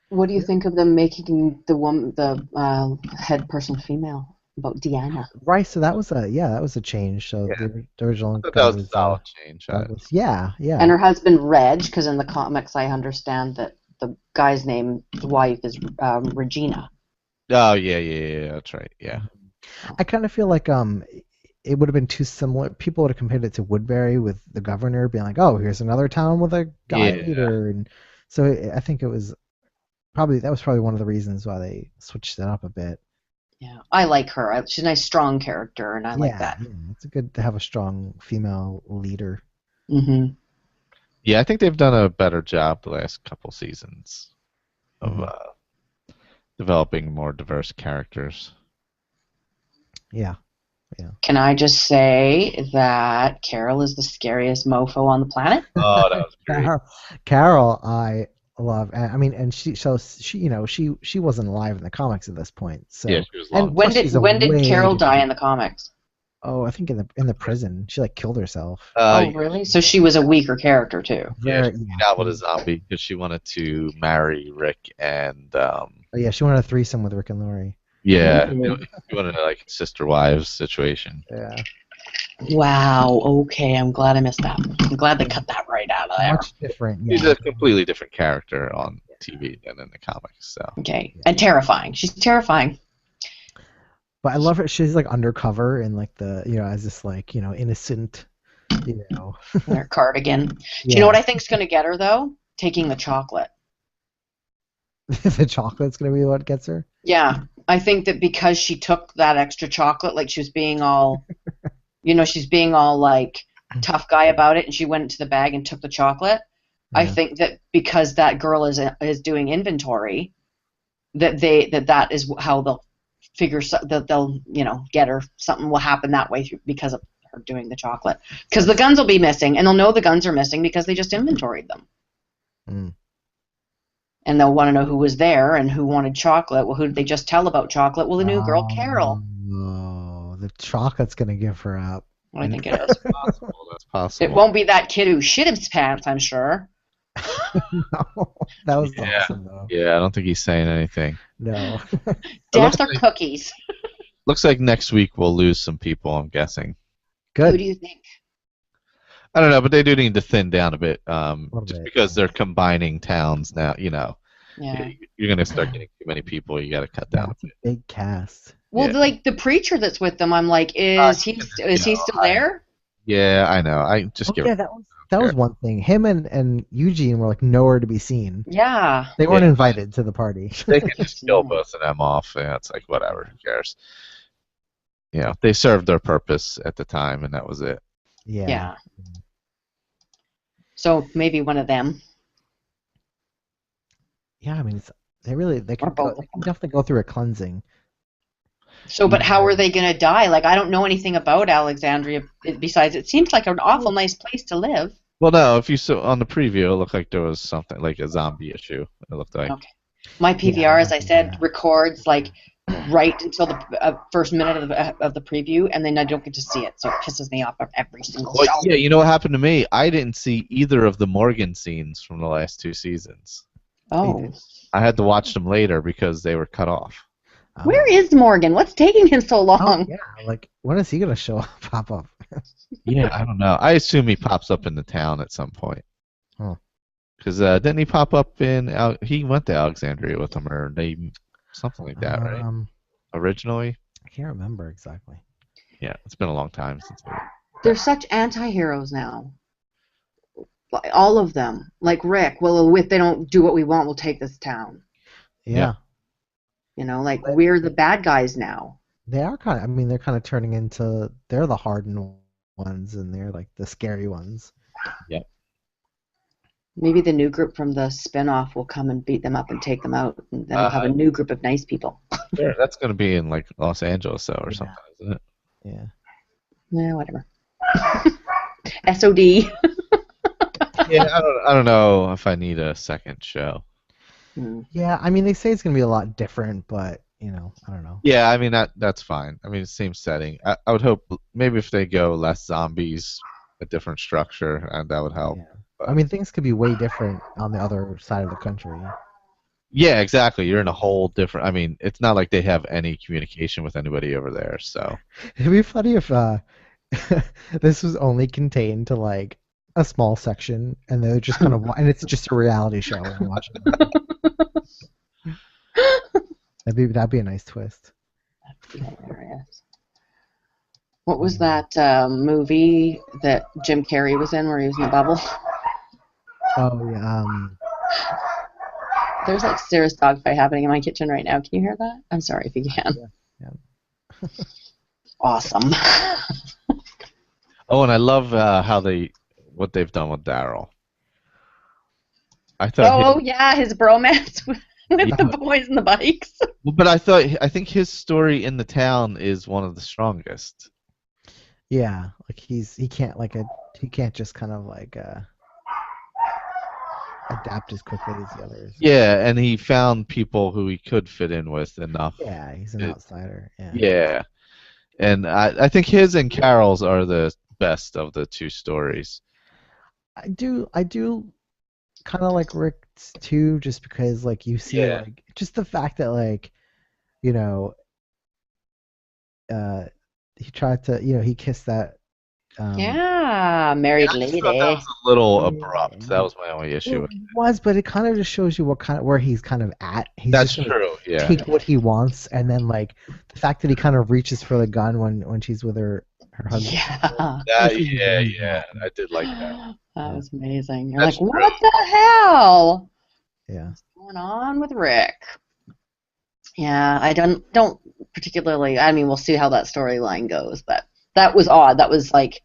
What do you yeah. think of them making the head person female about Deanna? Right. So that was a change. So Yeah. the original I thought guy that was a was solid change. Douglas. Yeah, And yeah. her husband Reg, because in the comics I understand that the guy's name, the wife is Regina. Oh yeah, that's right. Yeah. I kind of feel like it would have been too similar. People would have compared it to Woodbury with the governor being like, "Oh, here's another town with a guy Yeah. leader," and so I think that was probably one of the reasons why they switched it up a bit. Yeah, I like her. She's a nice, strong character, and I like Yeah, that. yeah, it's good to have a strong female leader. Hmm. Yeah, I think they've done a better job the last couple seasons of Mhm. developing more diverse characters. Yeah, yeah. Can I just say that Carol is the scariest mofo on the planet? Oh, that was great. Carol, I love. I mean, and she wasn't alive in the comics at this point. Yeah, So, she was and long. When plus did she's a when did way Carol die different. in the comics? Oh, I think in the prison, she like killed herself. Oh, Yeah, really? So she was a weaker character too. yeah, she Very, yeah. made out with a zombie because she wanted to marry Rick and Oh, yeah, she wanted a threesome with Rick and Lori. yeah, Mhm. she wanted like sister wives situation. Yeah. Wow. Okay, I'm glad I missed that. I'm glad they cut that right out of there. Much different, She's yeah. a completely different character on TV than in the comics. So Okay, and terrifying. She's terrifying. But I love her. She's like undercover in like as this like, innocent, you know. In her cardigan. Do you know Yeah. what I think's gonna get her though? Taking the chocolate. The chocolate's gonna be what gets her. Yeah, I think that because she took that extra chocolate, like she was being all, she's being all like tough guy about it, and she went into the bag and took the chocolate. I Yeah. think that because that girl is doing inventory, that is how they'll figure that they'll get her. Something will happen that way because of her doing the chocolate. Because the guns will be missing, and they'll know the guns are missing because they just inventoried them. Mm. And they'll want to know who was there and who wanted chocolate. Well, who did they just tell about chocolate? Well, the new girl, Carol. Oh, the chocolate's gonna give her up. I think it is. possible. That's possible. It won't be that kid who shit his pants, I'm sure. No, that was Yeah. awesome though. Yeah, I don't think he's saying anything. No. Death or like- cookies? Looks like next week we'll lose some people. I'm guessing. Who Good. do you think? I don't know, but they do need to thin down a bit. Little Just bit. because they're combining towns now. Yeah. You're gonna start getting too many people. You got to cut Yeah, down. it's a big cast. Well, Yeah. like the preacher that's with them, I'm like, is he still there? Yeah, I know. I just Oh, give. yeah, that was one thing. Him and Eugene were like nowhere to be seen. Yeah. They weren't Yeah. invited to the party. They can just kill both of them off. Yeah, it's like whatever. Who cares? They served their purpose at the time, and that was it. Yeah. Yeah. So maybe one of them. Yeah, I mean, they Or can both. they can definitely go through a cleansing. So, but how are they gonna die? Like, I don't know anything about Alexandria besides it seems like an awful nice place to live. Well, no, if you saw on the preview, it looked like there was something like a zombie issue. It looked like. Okay. My PVR, Yeah, as I said, yeah. records like right until the first minute of the preview, and then I don't get to see it, so it pisses me off every single Well, show. yeah, you know what happened to me? I didn't see either of the Morgan scenes from the last two seasons. Oh, I had to watch them later because they were cut off. where is Morgan? What's taking him so Oh, long? yeah, like when is he gonna show up, pop up? Yeah, I don't know. I assume he pops up in the town at some point. Huh. Because didn't he pop up in? He went to Alexandria with them, or something like that, right? Originally. I can't remember exactly. Yeah, it's been a long time since. They're such anti-heroes now. Like, all of them. Like Rick. Well, if they don't do what we want, we'll take this town. Yeah. Like we're the bad guys now. They are kind of. I mean, they're kind of turning into. They're the hardened ones, and they're like the scary ones. Maybe the new group from the spin-off will come and beat them up and take them out, and then we'll have a new group of nice people. Sure, that's going to be in like Los Angeles, though, or Yeah. something, isn't it? Yeah. Yeah, whatever. SOD. Yeah, I don't know if I need a second show. Yeah, I mean, they say it's gonna be a lot different, but I don't know. Yeah, I mean that's fine. I mean, same setting. I would hope maybe if they go less zombies, a different structure, and that would help. Yeah. I But mean, things could be way different on the other side of the country. yeah, exactly. You're in a whole different. I mean, it's not like they have any communication with anybody over there. So It'd be funny if this was only contained to like a small section, and they're just kind of and it's just a reality show and watching it. That'd be a nice twist. That'd be hilarious. What was that movie that Jim Carrey was in where he was in the bubble? Oh yeah. There's like serious dogfight happening in my kitchen right now. Can you hear that? I'm sorry if you can. Yeah. Awesome. oh, and I love what they've done with Daryl. I thought. Oh yeah, his bromance with Yeah. the boys and the bikes. Well, but I think his story in the town is one of the strongest. Yeah, like he can't just kind of like adapt as quickly as the others. Yeah, and he found people who he could fit in with enough. Yeah, he's an outsider. Yeah. Yeah, and I think his and Carol's are the best of the two stories. I do kind of like Rick's too, just because like you see Yeah. like just the fact that like you know he tried to he kissed that Yeah, married I just lady. thought that was a little Yeah. abrupt. That was my only issue It with it. was, but it kind of just shows you where he's kind of at. He's That's just gonna true. Yeah. take what he wants, and then like the fact that he kind of reaches for the gun when she's with her husband. Yeah. Yeah. I did like that. That was amazing. You're That's like, true. what the hell? Yeah. What's going on with Rick? Yeah, I don't particularly. I mean, we'll see how that storyline goes, but that was odd. That was like,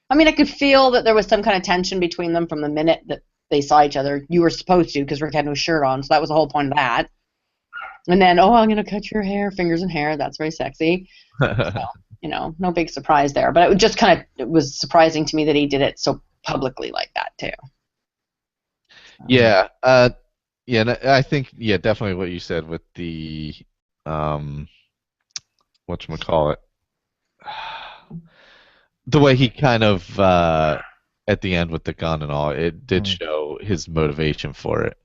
I mean, I could feel that there was some kind of tension between them from the minute that they saw each other. You were supposed to, because Rick had no shirt on, so that was the whole point of that. And then, oh, I'm gonna cut your hair, fingers and hair. That's very sexy. So, no big surprise there. But it was surprising to me that he did it so publicly like that too. Yeah. Yeah. And I think definitely what you said with the whatchamacallit, the way he kind of at the end with the gun and all, it did show his motivation for it,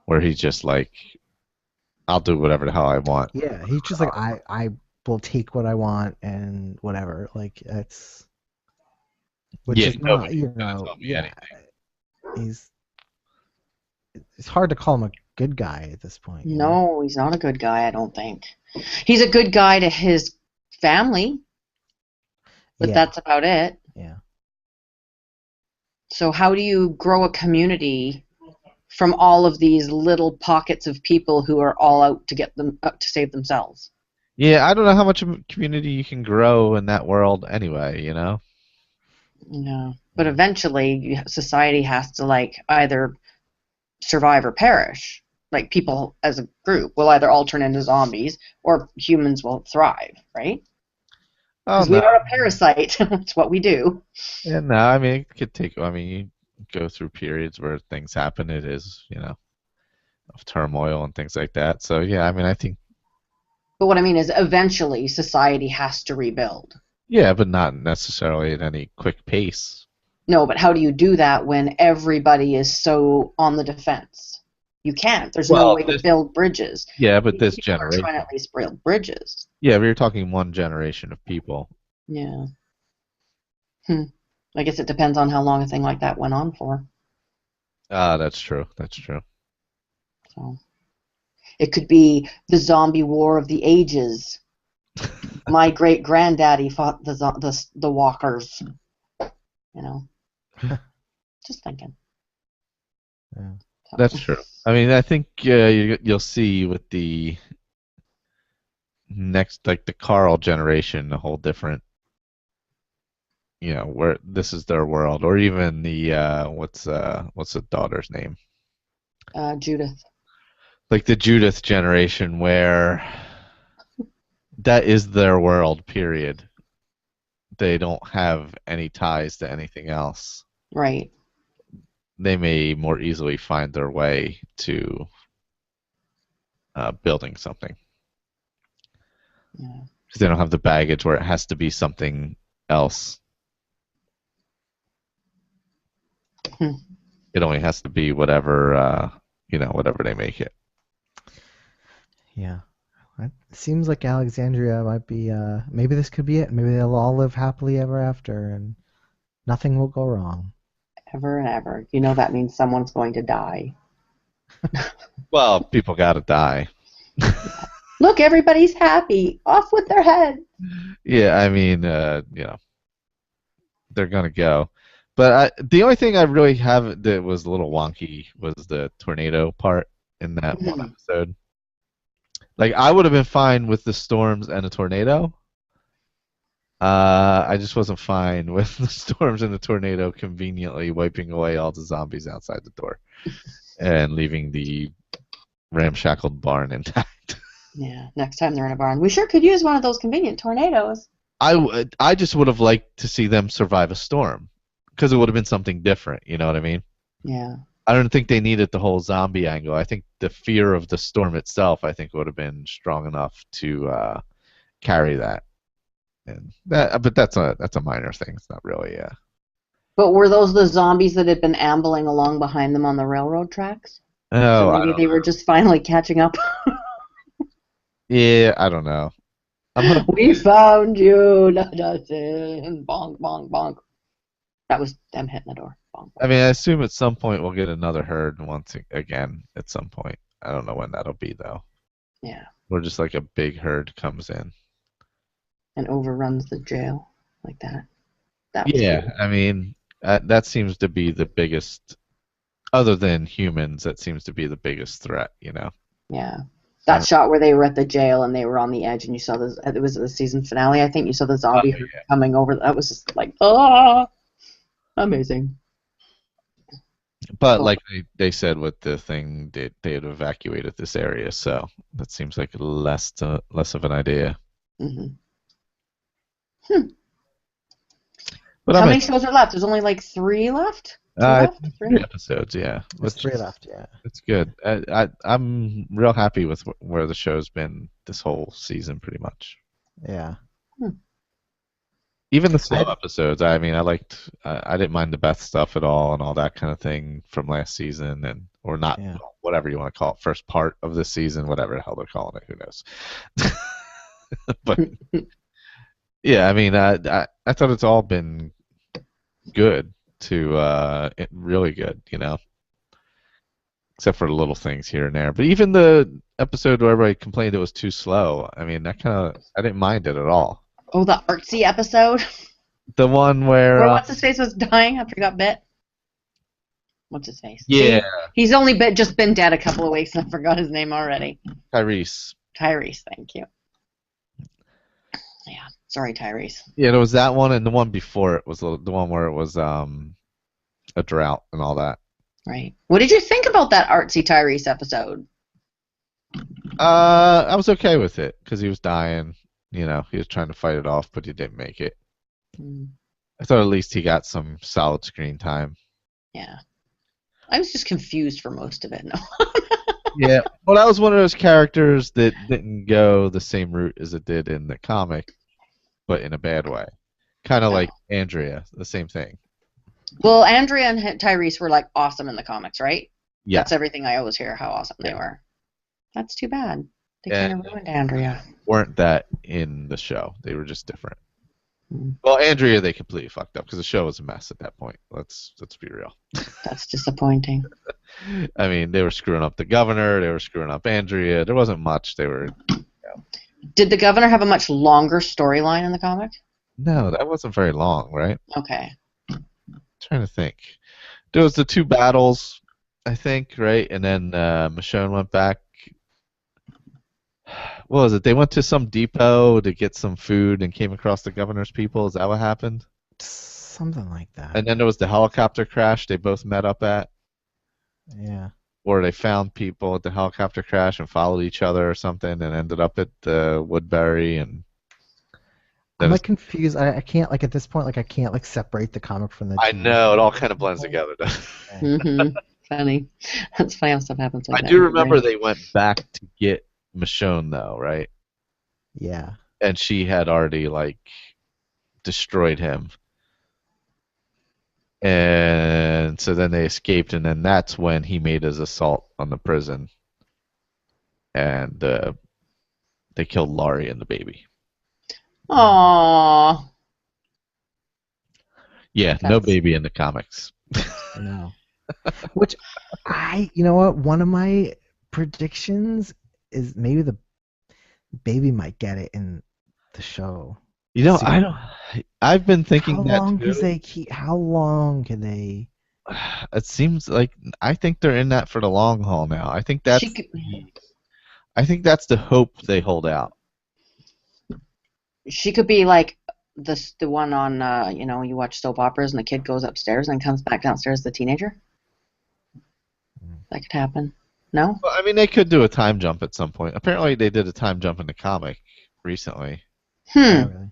where he's just like, I'll do whatever the hell I want. Yeah, he's just like I will take what I want and whatever. Like that's which Yeah, is not nobody's gonna tell me anything. It's hard to call him a good guy at this point. No, he's not a good guy, I don't think. He's a good guy to his family, but that's about it. Yeah. So how do you grow a community from all of these little pockets of people who are all out to save themselves? Yeah, I don't know how much of a community you can grow in that world anyway, No. But eventually society has to like either survive or perish. Like people as a group will either all turn into zombies or humans will thrive, right? Oh, Because we are a parasite. That's what we do. Yeah, no, I mean, it could take, you go through periods where things happen, it is, of turmoil and things like that. So, yeah, I mean, I think. But what I mean is eventually society has to rebuild. Yeah, but not necessarily at any quick pace. No, but how do you do that when everybody is so on the defense? You can't. There's no way to build bridges. Yeah, but this People generation. are trying to at least build bridges. Yeah, we were talking one generation of people. Yeah. I guess it depends on how long a thing like that went on for. That's true. That's true. So it could be the zombie war of the ages. My great granddaddy fought the walkers. Just thinking. Yeah. So. That's true. I mean, I think you'll see with the next, like the Carl generation, a whole different, where this is their world, or even the what's the daughter's name? Judith. Like the Judith generation, where that is their world. Period. they don't have any ties to anything else, Right. they may more easily find their way to building something. Yeah. Because they don't have the baggage where it has to be something else. Hmm. It only has to be whatever, whatever they make it. Yeah. It seems like Alexandria might be. Maybe this could be it. Maybe they'll all live happily ever after, and nothing will go wrong. Ever and ever. You know that means someone's going to die. Well, people gotta die. Look, everybody's happy. Off with their head. Yeah, I mean, they're gonna go. But the only thing I really have that was a little wonky was the tornado part in that one Mhm. episode. Like, I would have been fine with the storms and a tornado. I just wasn't fine with the storms and the tornado conveniently wiping away all the zombies outside the door and leaving the ramshackled barn intact. Yeah, next time they're in a barn. We sure could use one of those convenient tornadoes. I just would have liked to see them survive a storm because it would have been something different. You know what I mean? Yeah. I don't think they needed the whole zombie angle. I think the fear of the storm itself, I think, would have been strong enough to carry that. And but that's a minor thing. It's not really. But were those the zombies that had been ambling along behind them on the railroad tracks? So Oh, I maybe don't they were just finally catching up. Yeah, I don't know. I'm We found you. Bonk, bonk, bonk. That was them hitting the door. Bonk, I mean, I assume at some point we'll get another herd again at some point. I don't know when that'll be though. yeah. Or just like a big herd comes in. And overruns the jail like that. That was Yeah, cool. I mean, that seems to be the biggest, other than humans, that seems to be the biggest threat, you know? Yeah. That shot where they were at the jail and they were on the edge and you saw this, it was the season finale, I think. You saw the zombie herd coming over. That was just like, oh, amazing. But Cool. like they said with the thing, they had evacuated this area, so that seems like less of an idea. Hmm. But How I'm many shows are left? There's only like 3 left? 2 left? 3 episodes, yeah. There's 3 left. Yeah. It's good. I'm real happy with where the show's been this whole season, pretty much. Yeah. Even the slow episodes. I mean, I didn't mind the Beth stuff at all, and all that kind of thing from last season, or not, Yeah. whatever you want to call it, first part of this season, whatever the hell they're calling it. Who knows? But yeah, I mean, I thought it's all been good to really good, you know. Except for little things here and there. But even the episode where everybody complained it was too slow, I mean, I didn't mind it at all. Oh, the artsy episode? The one where what's his face was dying after he got bit? What's his face? Yeah. He's only just been dead a couple of weeks and I forgot his name already. Tyrese. Tyrese, thank you. Yeah, sorry, Tyrese. Yeah, there was that one, and the one before it was the one where it was a drought and all that. Right. What did you think about that artsy Tyrese episode? I was okay with it because he was dying. You know, he was trying to fight it off, but he didn't make it. I thought at least he got some solid screen time. Yeah. I was just confused for most of it. No. Yeah. Well, that was one of those characters that didn't go the same route as it did in the comic, but in a bad way. Kind of like Andrea, the same thing. Well, Andrea and Tyrese were like awesome in the comics, right? Yeah. That's everything I always hear, how awesome they were. That's too bad. They kind of ruined Andrea. Weren't that in the show? They were just different. Well, Andrea, they completely fucked up because the show was a mess at that point. Let's be real. That's disappointing. I mean, they were screwing up the governor. They were screwing up Andrea. There wasn't much. They were. Did the governor have a much longer storyline in the comic? No, that wasn't very long, right? Okay. Trying to think. There was the 2 battles, I think, right? And then Michonne went back. What was it? They went to some depot to get some food and came across the governor's people. Is that what happened? Something like that. And then there was the helicopter crash they both met up at. Yeah. Or they found people at the helicopter crash and followed each other or something and ended up at Woodbury. And I'm That is, like confused. I can't like at this point like I can't like separate the comic from the I TV know it all show. kind of blends together. Yeah. Mm-hmm. Funny. That's funny how stuff happens like I that do in your remember brain. they went back to get Michonne though, right? Yeah. And she had already like destroyed him. And so then they escaped, and then that's when he made his assault on the prison, and they killed Laurie and the baby. Aww. Yeah, no That's baby in the comics. I know. Which you know what? One of my predictions is maybe the baby might get it in the show. You know, See, I don't. I've been how thinking that long too. can they keep? How long can they? It seems like I think they're in that for the long haul now. she could. I think that's the hope they hold out. She could be like the one on you watch soap operas and the kid goes upstairs and comes back downstairs the teenager. That could happen. No? Well, I mean, they could do a time jump at some point. Apparently, they did a time jump in the comic recently. Oh, really?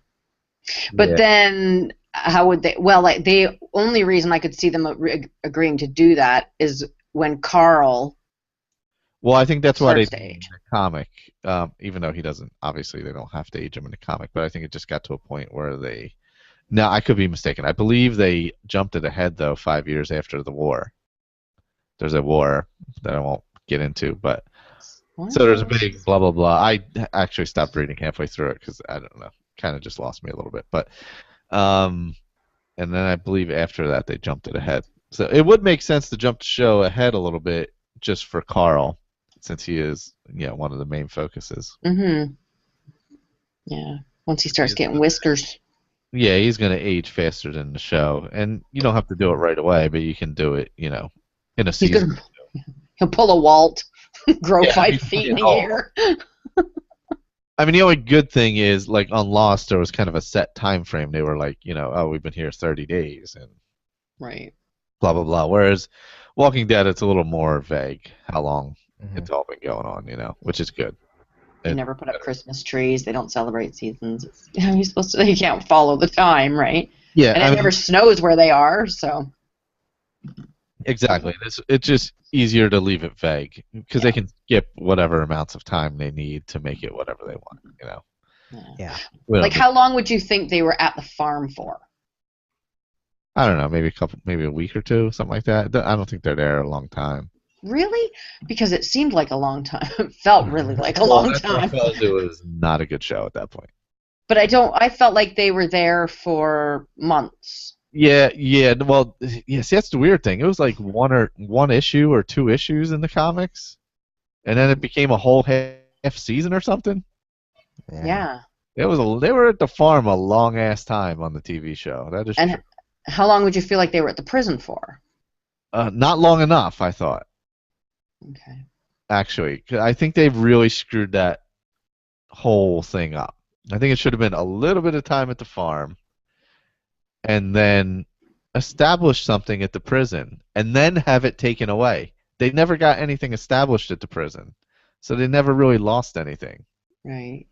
But Yeah. then how would they? Well, like the only reason I could see them agreeing to do that is when Carl. Well, I think that's why they Starts to did it in age. the comic. Even though he doesn't, obviously, they don't have to age him in the comic. But I think it just got to a point where they. Now, I could be mistaken. I believe they jumped it ahead though, 5 years after the war. There's a war that I won't get into, but so there's a big blah blah blah. I actually stopped reading halfway through it because I don't know, kind of just lost me a little bit. But and then I believe after that they jumped it ahead. So it would make sense to jump the show ahead a little bit just for Carl, since he is one of the main focuses. Mm-hmm. Yeah. Once he starts getting whiskers. Yeah, he's gonna age faster than the show, and you don't have to do it right away, but you can do it, in a He's season. gonna he'll pull a Walt, grow Yeah, 5 he's feet in a tall. year. I mean, the only good thing is, like on Lost, there was kind of a set time frame. They were like, oh, we've been here 30 days and Right. blah blah blah. Whereas Walking Dead, it's a little more vague how long Mhm. it's all been going on, which is good. They It- never put up Christmas trees. They don't celebrate seasons. You're supposed to. You can't follow the time, right? Yeah, And I it mean, never snows where they are, so. exactly. It's just easier to leave it vague because they can skip whatever amounts of time they need to make it whatever they want. Yeah. We don't Like, do- how long would you think they were at the farm for? I don't know, maybe a week or two, something like that. I don't think they're there a long time. Really? Because it seemed like a long time. It felt really like a long That's what I time. felt it was not a good show at that point. But I felt like they were there for months. Yeah. Well, yeah. See, that's the weird thing. It was like one issue or 2 issues in the comics, and then it became a whole half season or something. Yeah. They were at the farm a long ass time on the TV show. That is And true. how long would you feel like they were at the prison for? Not long enough, I thought. Okay. Actually, 'cause I think they've really screwed that whole thing up. I think it should have been a little bit of time at the farm, and then establish something at the prison, and then have it taken away. They never got anything established at the prison, so they never really lost anything. Right.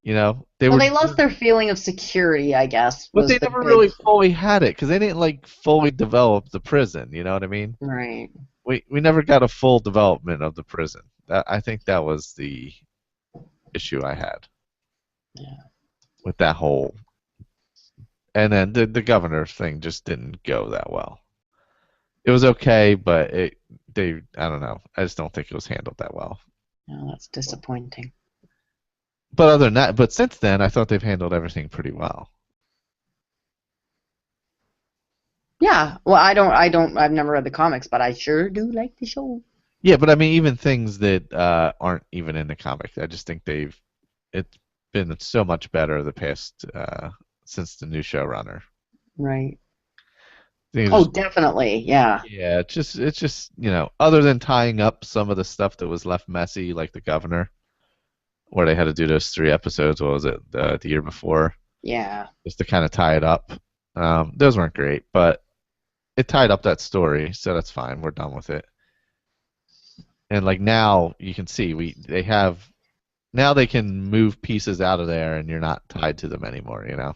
They Well, were, they lost their feeling of security, I guess. but was they the never big- really fully had it because they didn't like fully develop the prison. You know what I mean? Right. We never got a full development of the prison. I think that was the issue I had. Yeah. With that whole, and then the governor thing just didn't go that well. It was okay, but I don't know. I just don't think it was handled that well. No, that's disappointing. But other than that, but since then, I thought they've handled everything pretty well. Yeah. Well, I've never read the comics, but I sure do like the show. Yeah, but I mean, even things that aren't even in the comic, I just think it's been so much better the past since the new showrunner. Right. I think it's Oh, just- definitely. Yeah. yeah, it's just other than tying up some of the stuff that was left messy, like the governor, where they had to do those 3 episodes. What was it, the year before, Yeah. just to kind of tie it up. Those weren't great, but it tied up that story, so that's fine. We're done with it. And like now, you can see they have now they can move pieces out of there, and you're not tied to them anymore. You know.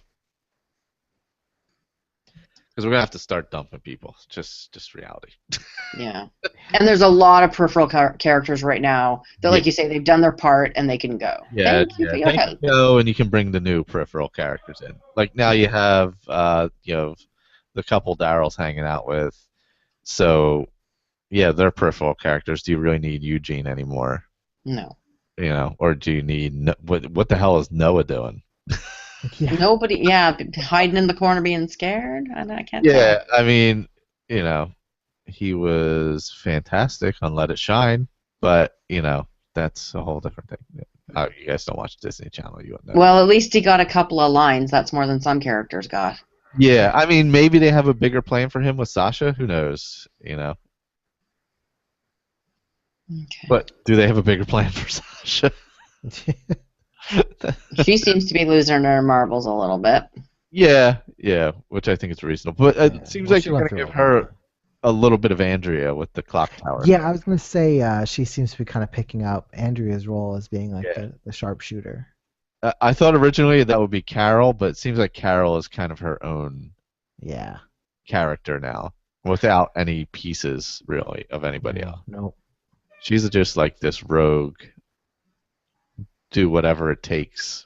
Because we're gonna have to start dumping people. Just reality. Yeah. And there's a lot of peripheral characters right now that, like you say, they've done their part and they can go. Yeah, Thank you for your help. go, and you can bring the new peripheral characters in. Like now you have the couple Daryl's hanging out with. So yeah, they're peripheral characters. Do you really need Eugene anymore? No. You know, or do you need what the hell is Noah doing? Yeah. Nobody, hiding in the corner being scared. I can't. Yeah, I mean, you know, he was fantastic on Let It Shine, but you know, that's a whole different thing. You guys don't watch Disney Channel, you wouldn't know. Well, at least he got a couple of lines. That's more than some characters got. Yeah, I mean, maybe they have a bigger plan for him with Sasha. Who knows? You know. Okay. But do they have a bigger plan for Sasha? She seems to be losing her marbles a little bit. Yeah, which I think is reasonable. But it seems like you're going to give her a little bit of Andrea with the clock tower. Yeah, I was going to say she seems to be kind of picking up Andrea's role as being like the sharpshooter. I thought originally that would be Carol, but it seems like Carol is kind of her own character now, without any pieces, really, of anybody else. Nope. She's just like this rogue, do whatever it takes.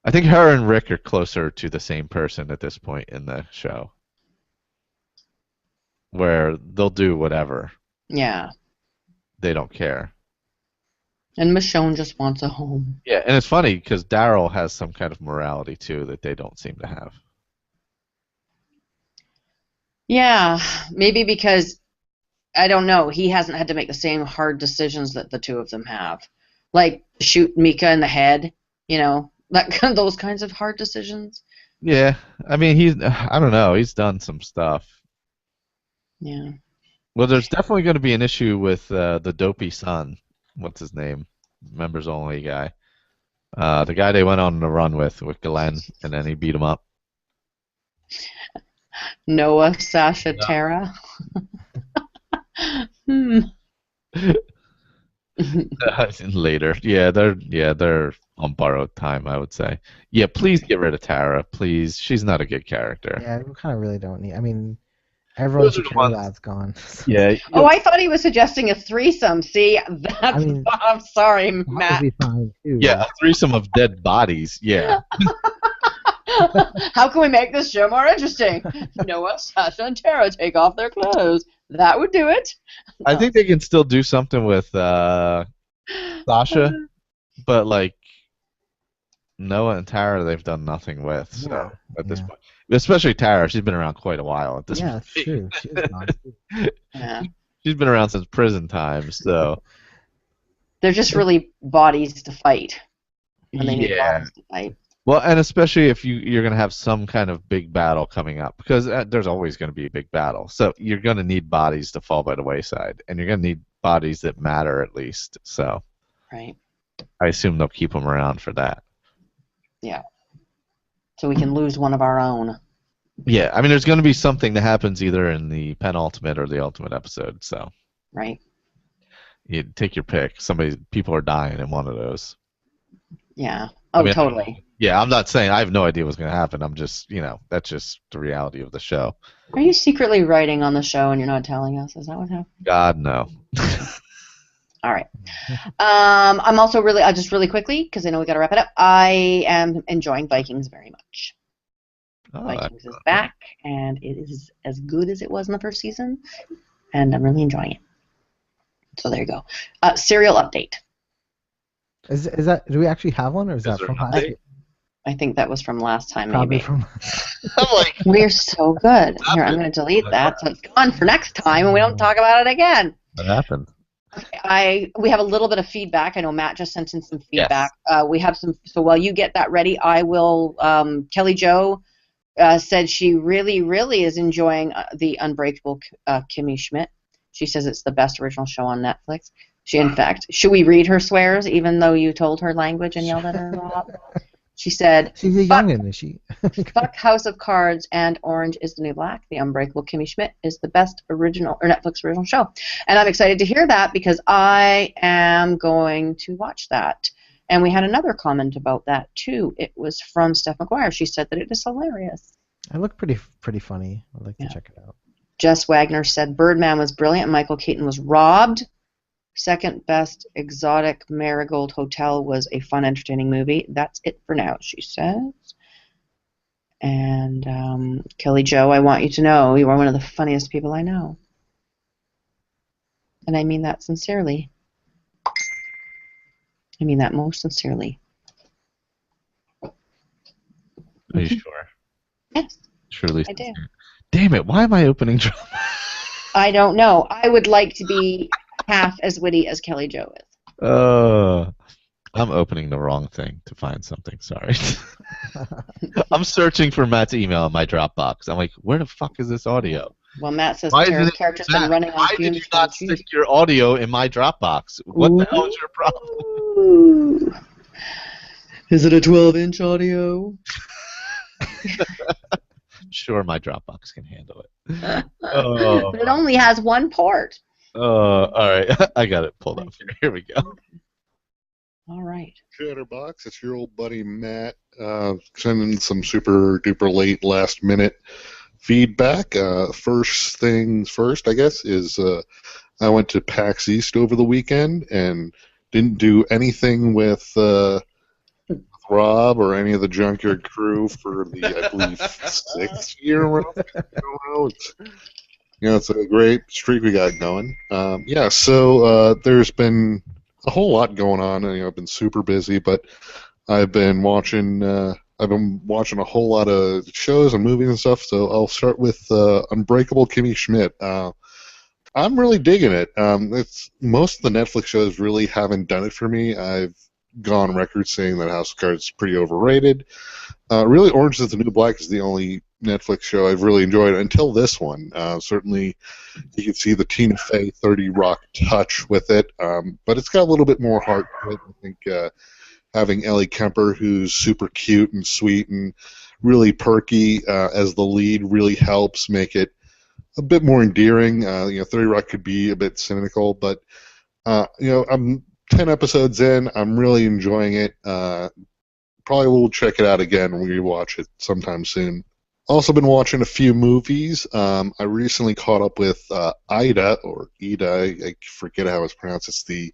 I think her and Rick are closer to the same person at this point in the show, where they'll do whatever. Yeah. They don't care. And Michonne just wants a home. Yeah, and it's funny because Daryl has some kind of morality too that they don't seem to have. Yeah, maybe because, I don't know, he hasn't had to make the same hard decisions that the two of them have. Like, shoot Mika in the head, you know, those kinds of hard decisions. Yeah, I mean, I don't know, he's done some stuff. Yeah. Well, there's definitely going to be an issue with the dopey son. What's his name? Members only guy. The guy they went on the run with Glenn, and then he beat him up. Noah, Sasha, Tara. Later. Yeah, they're on borrowed time, I would say. Yeah, please get rid of Tara, please. She's not a good character. Yeah, we kind of really don't need. I mean, everyone's security lad's gone. Yeah. Oh, I thought he was suggesting a threesome. See, that's. I'm sorry, Matt. That would be fine too. Yeah, a threesome of dead bodies. Yeah. How can we make this show more interesting? Noah, Sasha, and Tara take off their clothes. That would do it. I think they can still do something with Sasha, but like Noah and Tara, they've done nothing with. So at this point, especially Tara, she's been around quite a while at this point. Yeah, that's true. She is nice. Yeah. She's been around since prison times, so. They're just really bodies to fight. When they need bodies to fight. Well, and especially if you're going to have some kind of big battle coming up, because there's always going to be a big battle. So you're going to need bodies to fall by the wayside, and you're going to need bodies that matter at least. So right. I assume they'll keep them around for that. Yeah. So we can lose one of our own. Yeah, I mean, there's going to be something that happens either in the penultimate or the ultimate episode. So right. You take your pick. People are dying in one of those. Yeah. Oh, totally. Yeah, I'm not saying I have no idea what's going to happen. I'm just, that's just the reality of the show. Are you secretly writing on the show and you're not telling us? Is that what happened? God, no. All right. I'm also just really quickly, because I know we got to wrap it up, I am enjoying Vikings very much. Vikings is back, and it is as good as it was in the first season, and I'm really enjoying it. So there you go. Serial update. Is that? Do we actually have one, or is that from last year? I think that was from last time, Probably maybe. I'm like, we're so good. Here, I'm going to delete that so it's gone for next time, and we don't talk about it again. What happened? We have a little bit of feedback. I know Matt just sent in some feedback. Yes. We have some. So while you get that ready, I will. Kelly Jo said she really, really is enjoying the Unbreakable Kimmy Schmidt. She says it's the best original show on Netflix. In fact, should we read her swears even though you told her language and yelled at her, Rob? She said, she's a youngin', is she? Fuck House of Cards and Orange is the New Black. The Unbreakable Kimmy Schmidt is the best Netflix original show. And I'm excited to hear that because I am going to watch that. And we had another comment about that too. It was from Steph McGuire. She said that it is hilarious. It looked pretty funny. I'd like to check it out. Jess Wagner said Birdman was brilliant and Michael Keaton was robbed. Second best Exotic Marigold Hotel was a fun, entertaining movie. That's it for now, she says. And Kelly Jo, I want you to know you are one of the funniest people I know. And I mean that sincerely. I mean that most sincerely. Are you sure? Yes. Surely. I do. Damn it, why am I opening drama? I don't know. I would like to be half as witty as Kelly Jo is. I'm opening the wrong thing to find something, sorry. I'm searching for Matt's email in my Dropbox. I'm like, where the fuck is this audio? Well, Matt says the character's been running on Why fumes. did you not stick your audio in my Dropbox? What the hell is your problem? Ooh. Is it a 12-inch audio? Sure, my Dropbox can handle it. But it only has one port. All right. I got it pulled up here. Here we go. All right. Chatterbox, it's your old buddy Matt sending some super duper late last minute feedback. First things first, I guess, is I went to PAX East over the weekend and didn't do anything with Rob or any of the Junkyard crew for the, I believe, 6th year in a row. I don't know. It's a great streak we got going. So there's been a whole lot going on. I've been super busy, but I've been watching a whole lot of shows and movies and stuff. So I'll start with Unbreakable Kimmy Schmidt. I'm really digging it. It's most of the Netflix shows really haven't done it for me. I've gone on record saying that House of Cards is pretty overrated. Really, Orange is the New Black is the only Netflix show I've really enjoyed until this one. Certainly, you can see the Tina Fey 30 Rock touch with it, but it's got a little bit more heart to it. I think having Ellie Kemper, who's super cute and sweet and really perky as the lead, really helps make it a bit more endearing. 30 Rock could be a bit cynical, but I'm 10 episodes in. I'm really enjoying it. Probably will check it out again when we watch it sometime soon. Also been watching a few movies. I recently caught up with Ida, or Ida, I forget how it's pronounced. It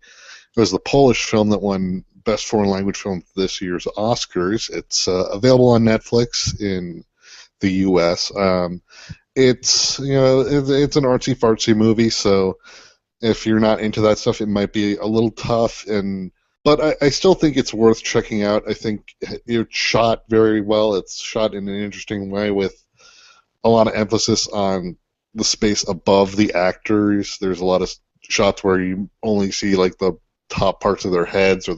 was the Polish film that won Best Foreign Language Film this year's Oscars. It's available on Netflix in the U.S. It's an artsy fartsy movie, so if you're not into that stuff, it might be a little tough, but I still think it's worth checking out. I think it's shot very well. It's shot in an interesting way with a lot of emphasis on the space above the actors. There's a lot of shots where you only see like the top parts of their heads, or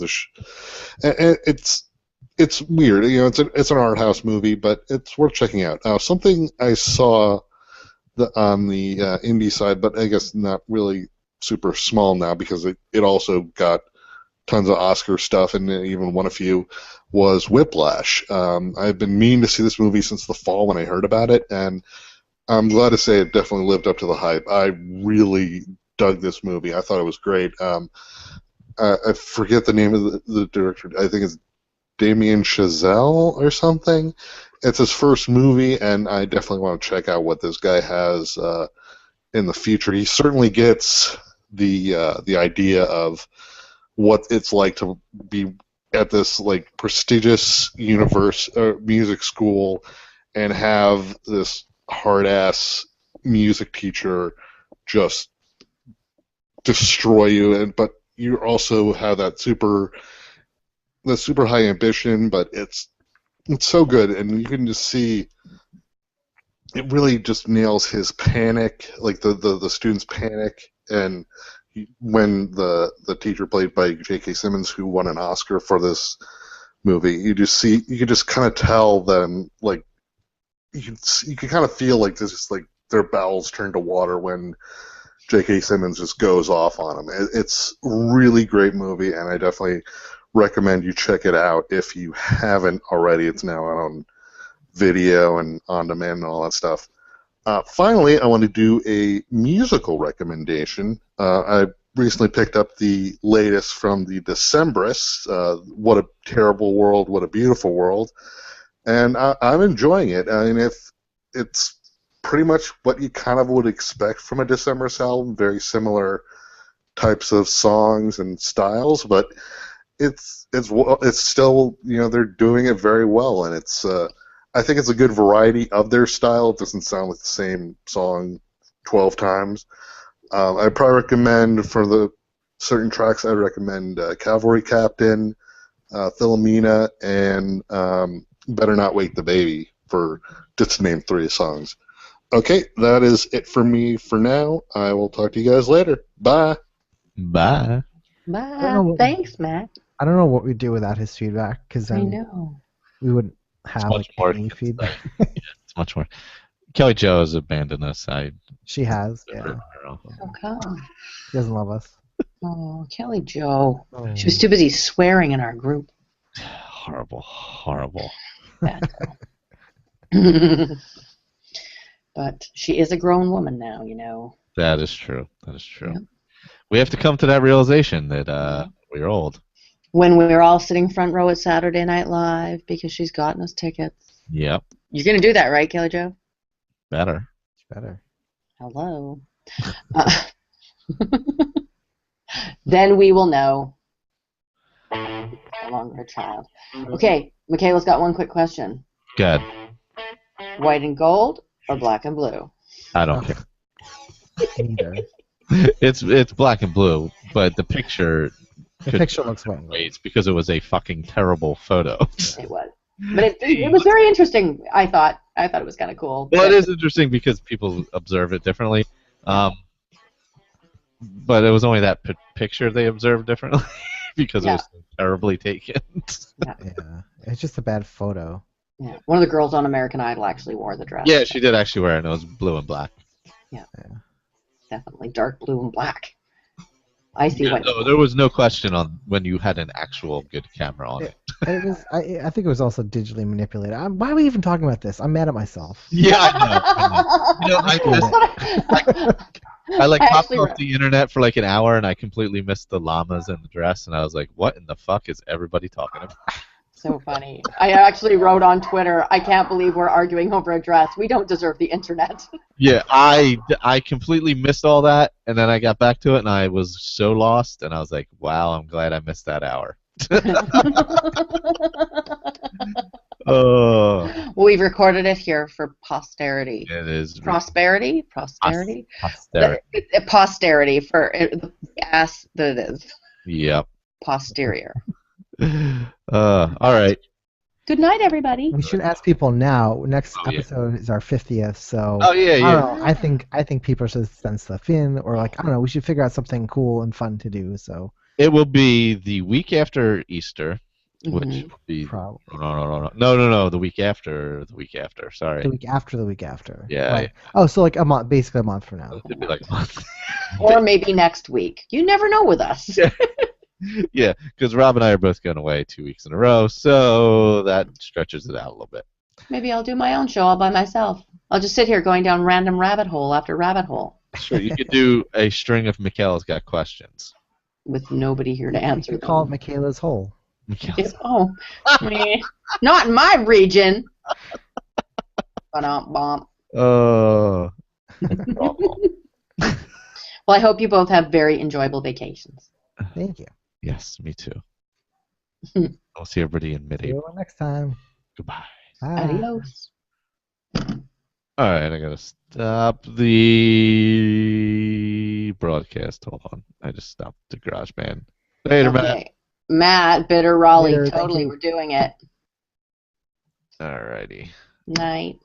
it's weird. It's an art house movie, but it's worth checking out. Something I saw on the indie side, but I guess not really super small now because it also got tons of Oscar stuff and even won a few, was Whiplash. I've been meaning to see this movie since the fall when I heard about it, and I'm glad to say it definitely lived up to the hype. I really dug this movie. I thought it was great. I forget the name of the director. I think it's Damien Chazelle or something. It's his first movie, and I definitely want to check out what this guy has in the future. He certainly gets the idea of what it's like to be at this like prestigious music school and have this hard ass music teacher just destroy you, but you also have that super high ambition, but it's so good, and you can just see it really just nails his panic, like the students' panic, and when the teacher played by J.K. Simmons, who won an Oscar for this movie, you can just kind of tell them, like you can kind of feel like this is like their bowels turn to water when J.K. Simmons just goes off on them. It's a really great movie, and I definitely recommend you check it out if you haven't already. It's now out on video and on demand and all that stuff. Finally, I want to do a musical recommendation. I recently picked up the latest from the Decemberists, What a Terrible World, What a Beautiful World, and I'm enjoying it. I mean, if it's pretty much what you kind of would expect from a Decemberist album, very similar types of songs and styles, but it's still, they're doing it very well, and it's I think it's a good variety of their style. It doesn't sound like the same song 12 times. I'd probably recommend, for the certain tracks, I'd recommend Cavalry Captain, Philomena, and Better Not Wake the Baby, for just to name 3 songs. Okay, that is it for me for now. I will talk to you guys later. Bye. Bye. Bye. Thanks, Matt. I don't know what we'd do without his feedback, because I then know. we wouldn't have much more any feedback. It's much more. Kelly Jo has abandoned us. She has, yeah. How come? She doesn't love us. Oh, Kelly Jo. Oh. She was too busy swearing in our group. Horrible, horrible. Bad girl. But she is a grown woman now, That is true. That is true. Yep. We have to come to that realization that we're old. When we were all sitting front row at Saturday Night Live because she's gotten us tickets. Yep. You're going to do that, right, Kelly Jo? Better. Better. Hello. Then we will know. No longer a child. Okay, Michaela's got one quick question. Good. White and gold or black and blue? I don't care. Neither. It's black and blue, but the picture. The picture looks white. It's because it was a fucking terrible photo. It was. But it was very interesting, I thought. I thought it was kind of cool. Well, it is interesting because people observe it differently. But it was only that picture they observed differently because it was so terribly taken. Yeah, it's just a bad photo. Yeah. One of the girls on American Idol actually wore the dress. Yeah, she did actually wear it, and it was blue and black. Yeah. Definitely dark blue and black. I see what. No, there was no question on when you had an actual good camera on it. It was. I think it was also digitally manipulated. Why are we even talking about this? I'm mad at myself. Yeah, I know. I popped off the internet for like an hour, and I completely missed the llamas and the dress, and I was like, "What in the fuck is everybody talking about?" So funny. I actually wrote on Twitter, I can't believe we're arguing over a dress. We don't deserve the internet. Yeah, I completely missed all that, and then I got back to it, and I was so lost, and I was like, wow, I'm glad I missed that hour. Oh. Well, we've recorded it here for posterity. It is. Prosperity? Posterity? Posterity. Posterity for the ass that it is. Yep. Posterior. All right. Good night, everybody. We should ask people now. Next episode is our 50th, so I don't know, I think people should send stuff in, or I don't know. We should figure out something cool and fun to do. So it will be the week after Easter, which will be probably no, the week after. Sorry. The week after the week after. Yeah. Right. Oh, so like a month, basically a month from now. It'd be like a month. Or maybe next week. You never know with us. Yeah, because Rob and I are both going away 2 weeks in a row, so that stretches it out a little bit. Maybe I'll do my own show all by myself. I'll just sit here going down random rabbit hole after rabbit hole. Sure, you could do a string of Michaela's Got Questions. With nobody here to answer them. Call it Michaela's Hole. Oh, not in my region. Well, I hope you both have very enjoyable vacations. Thank you. Yes, me too. I'll see everybody in See mid-April. you next time. Goodbye. Bye. Adios. All right, I gotta stop the broadcast. Hold on, I just stopped the GarageBand. Later, Matt. Matt, Bitter Raleigh, Later, totally, we're doing it. Alrighty. Night.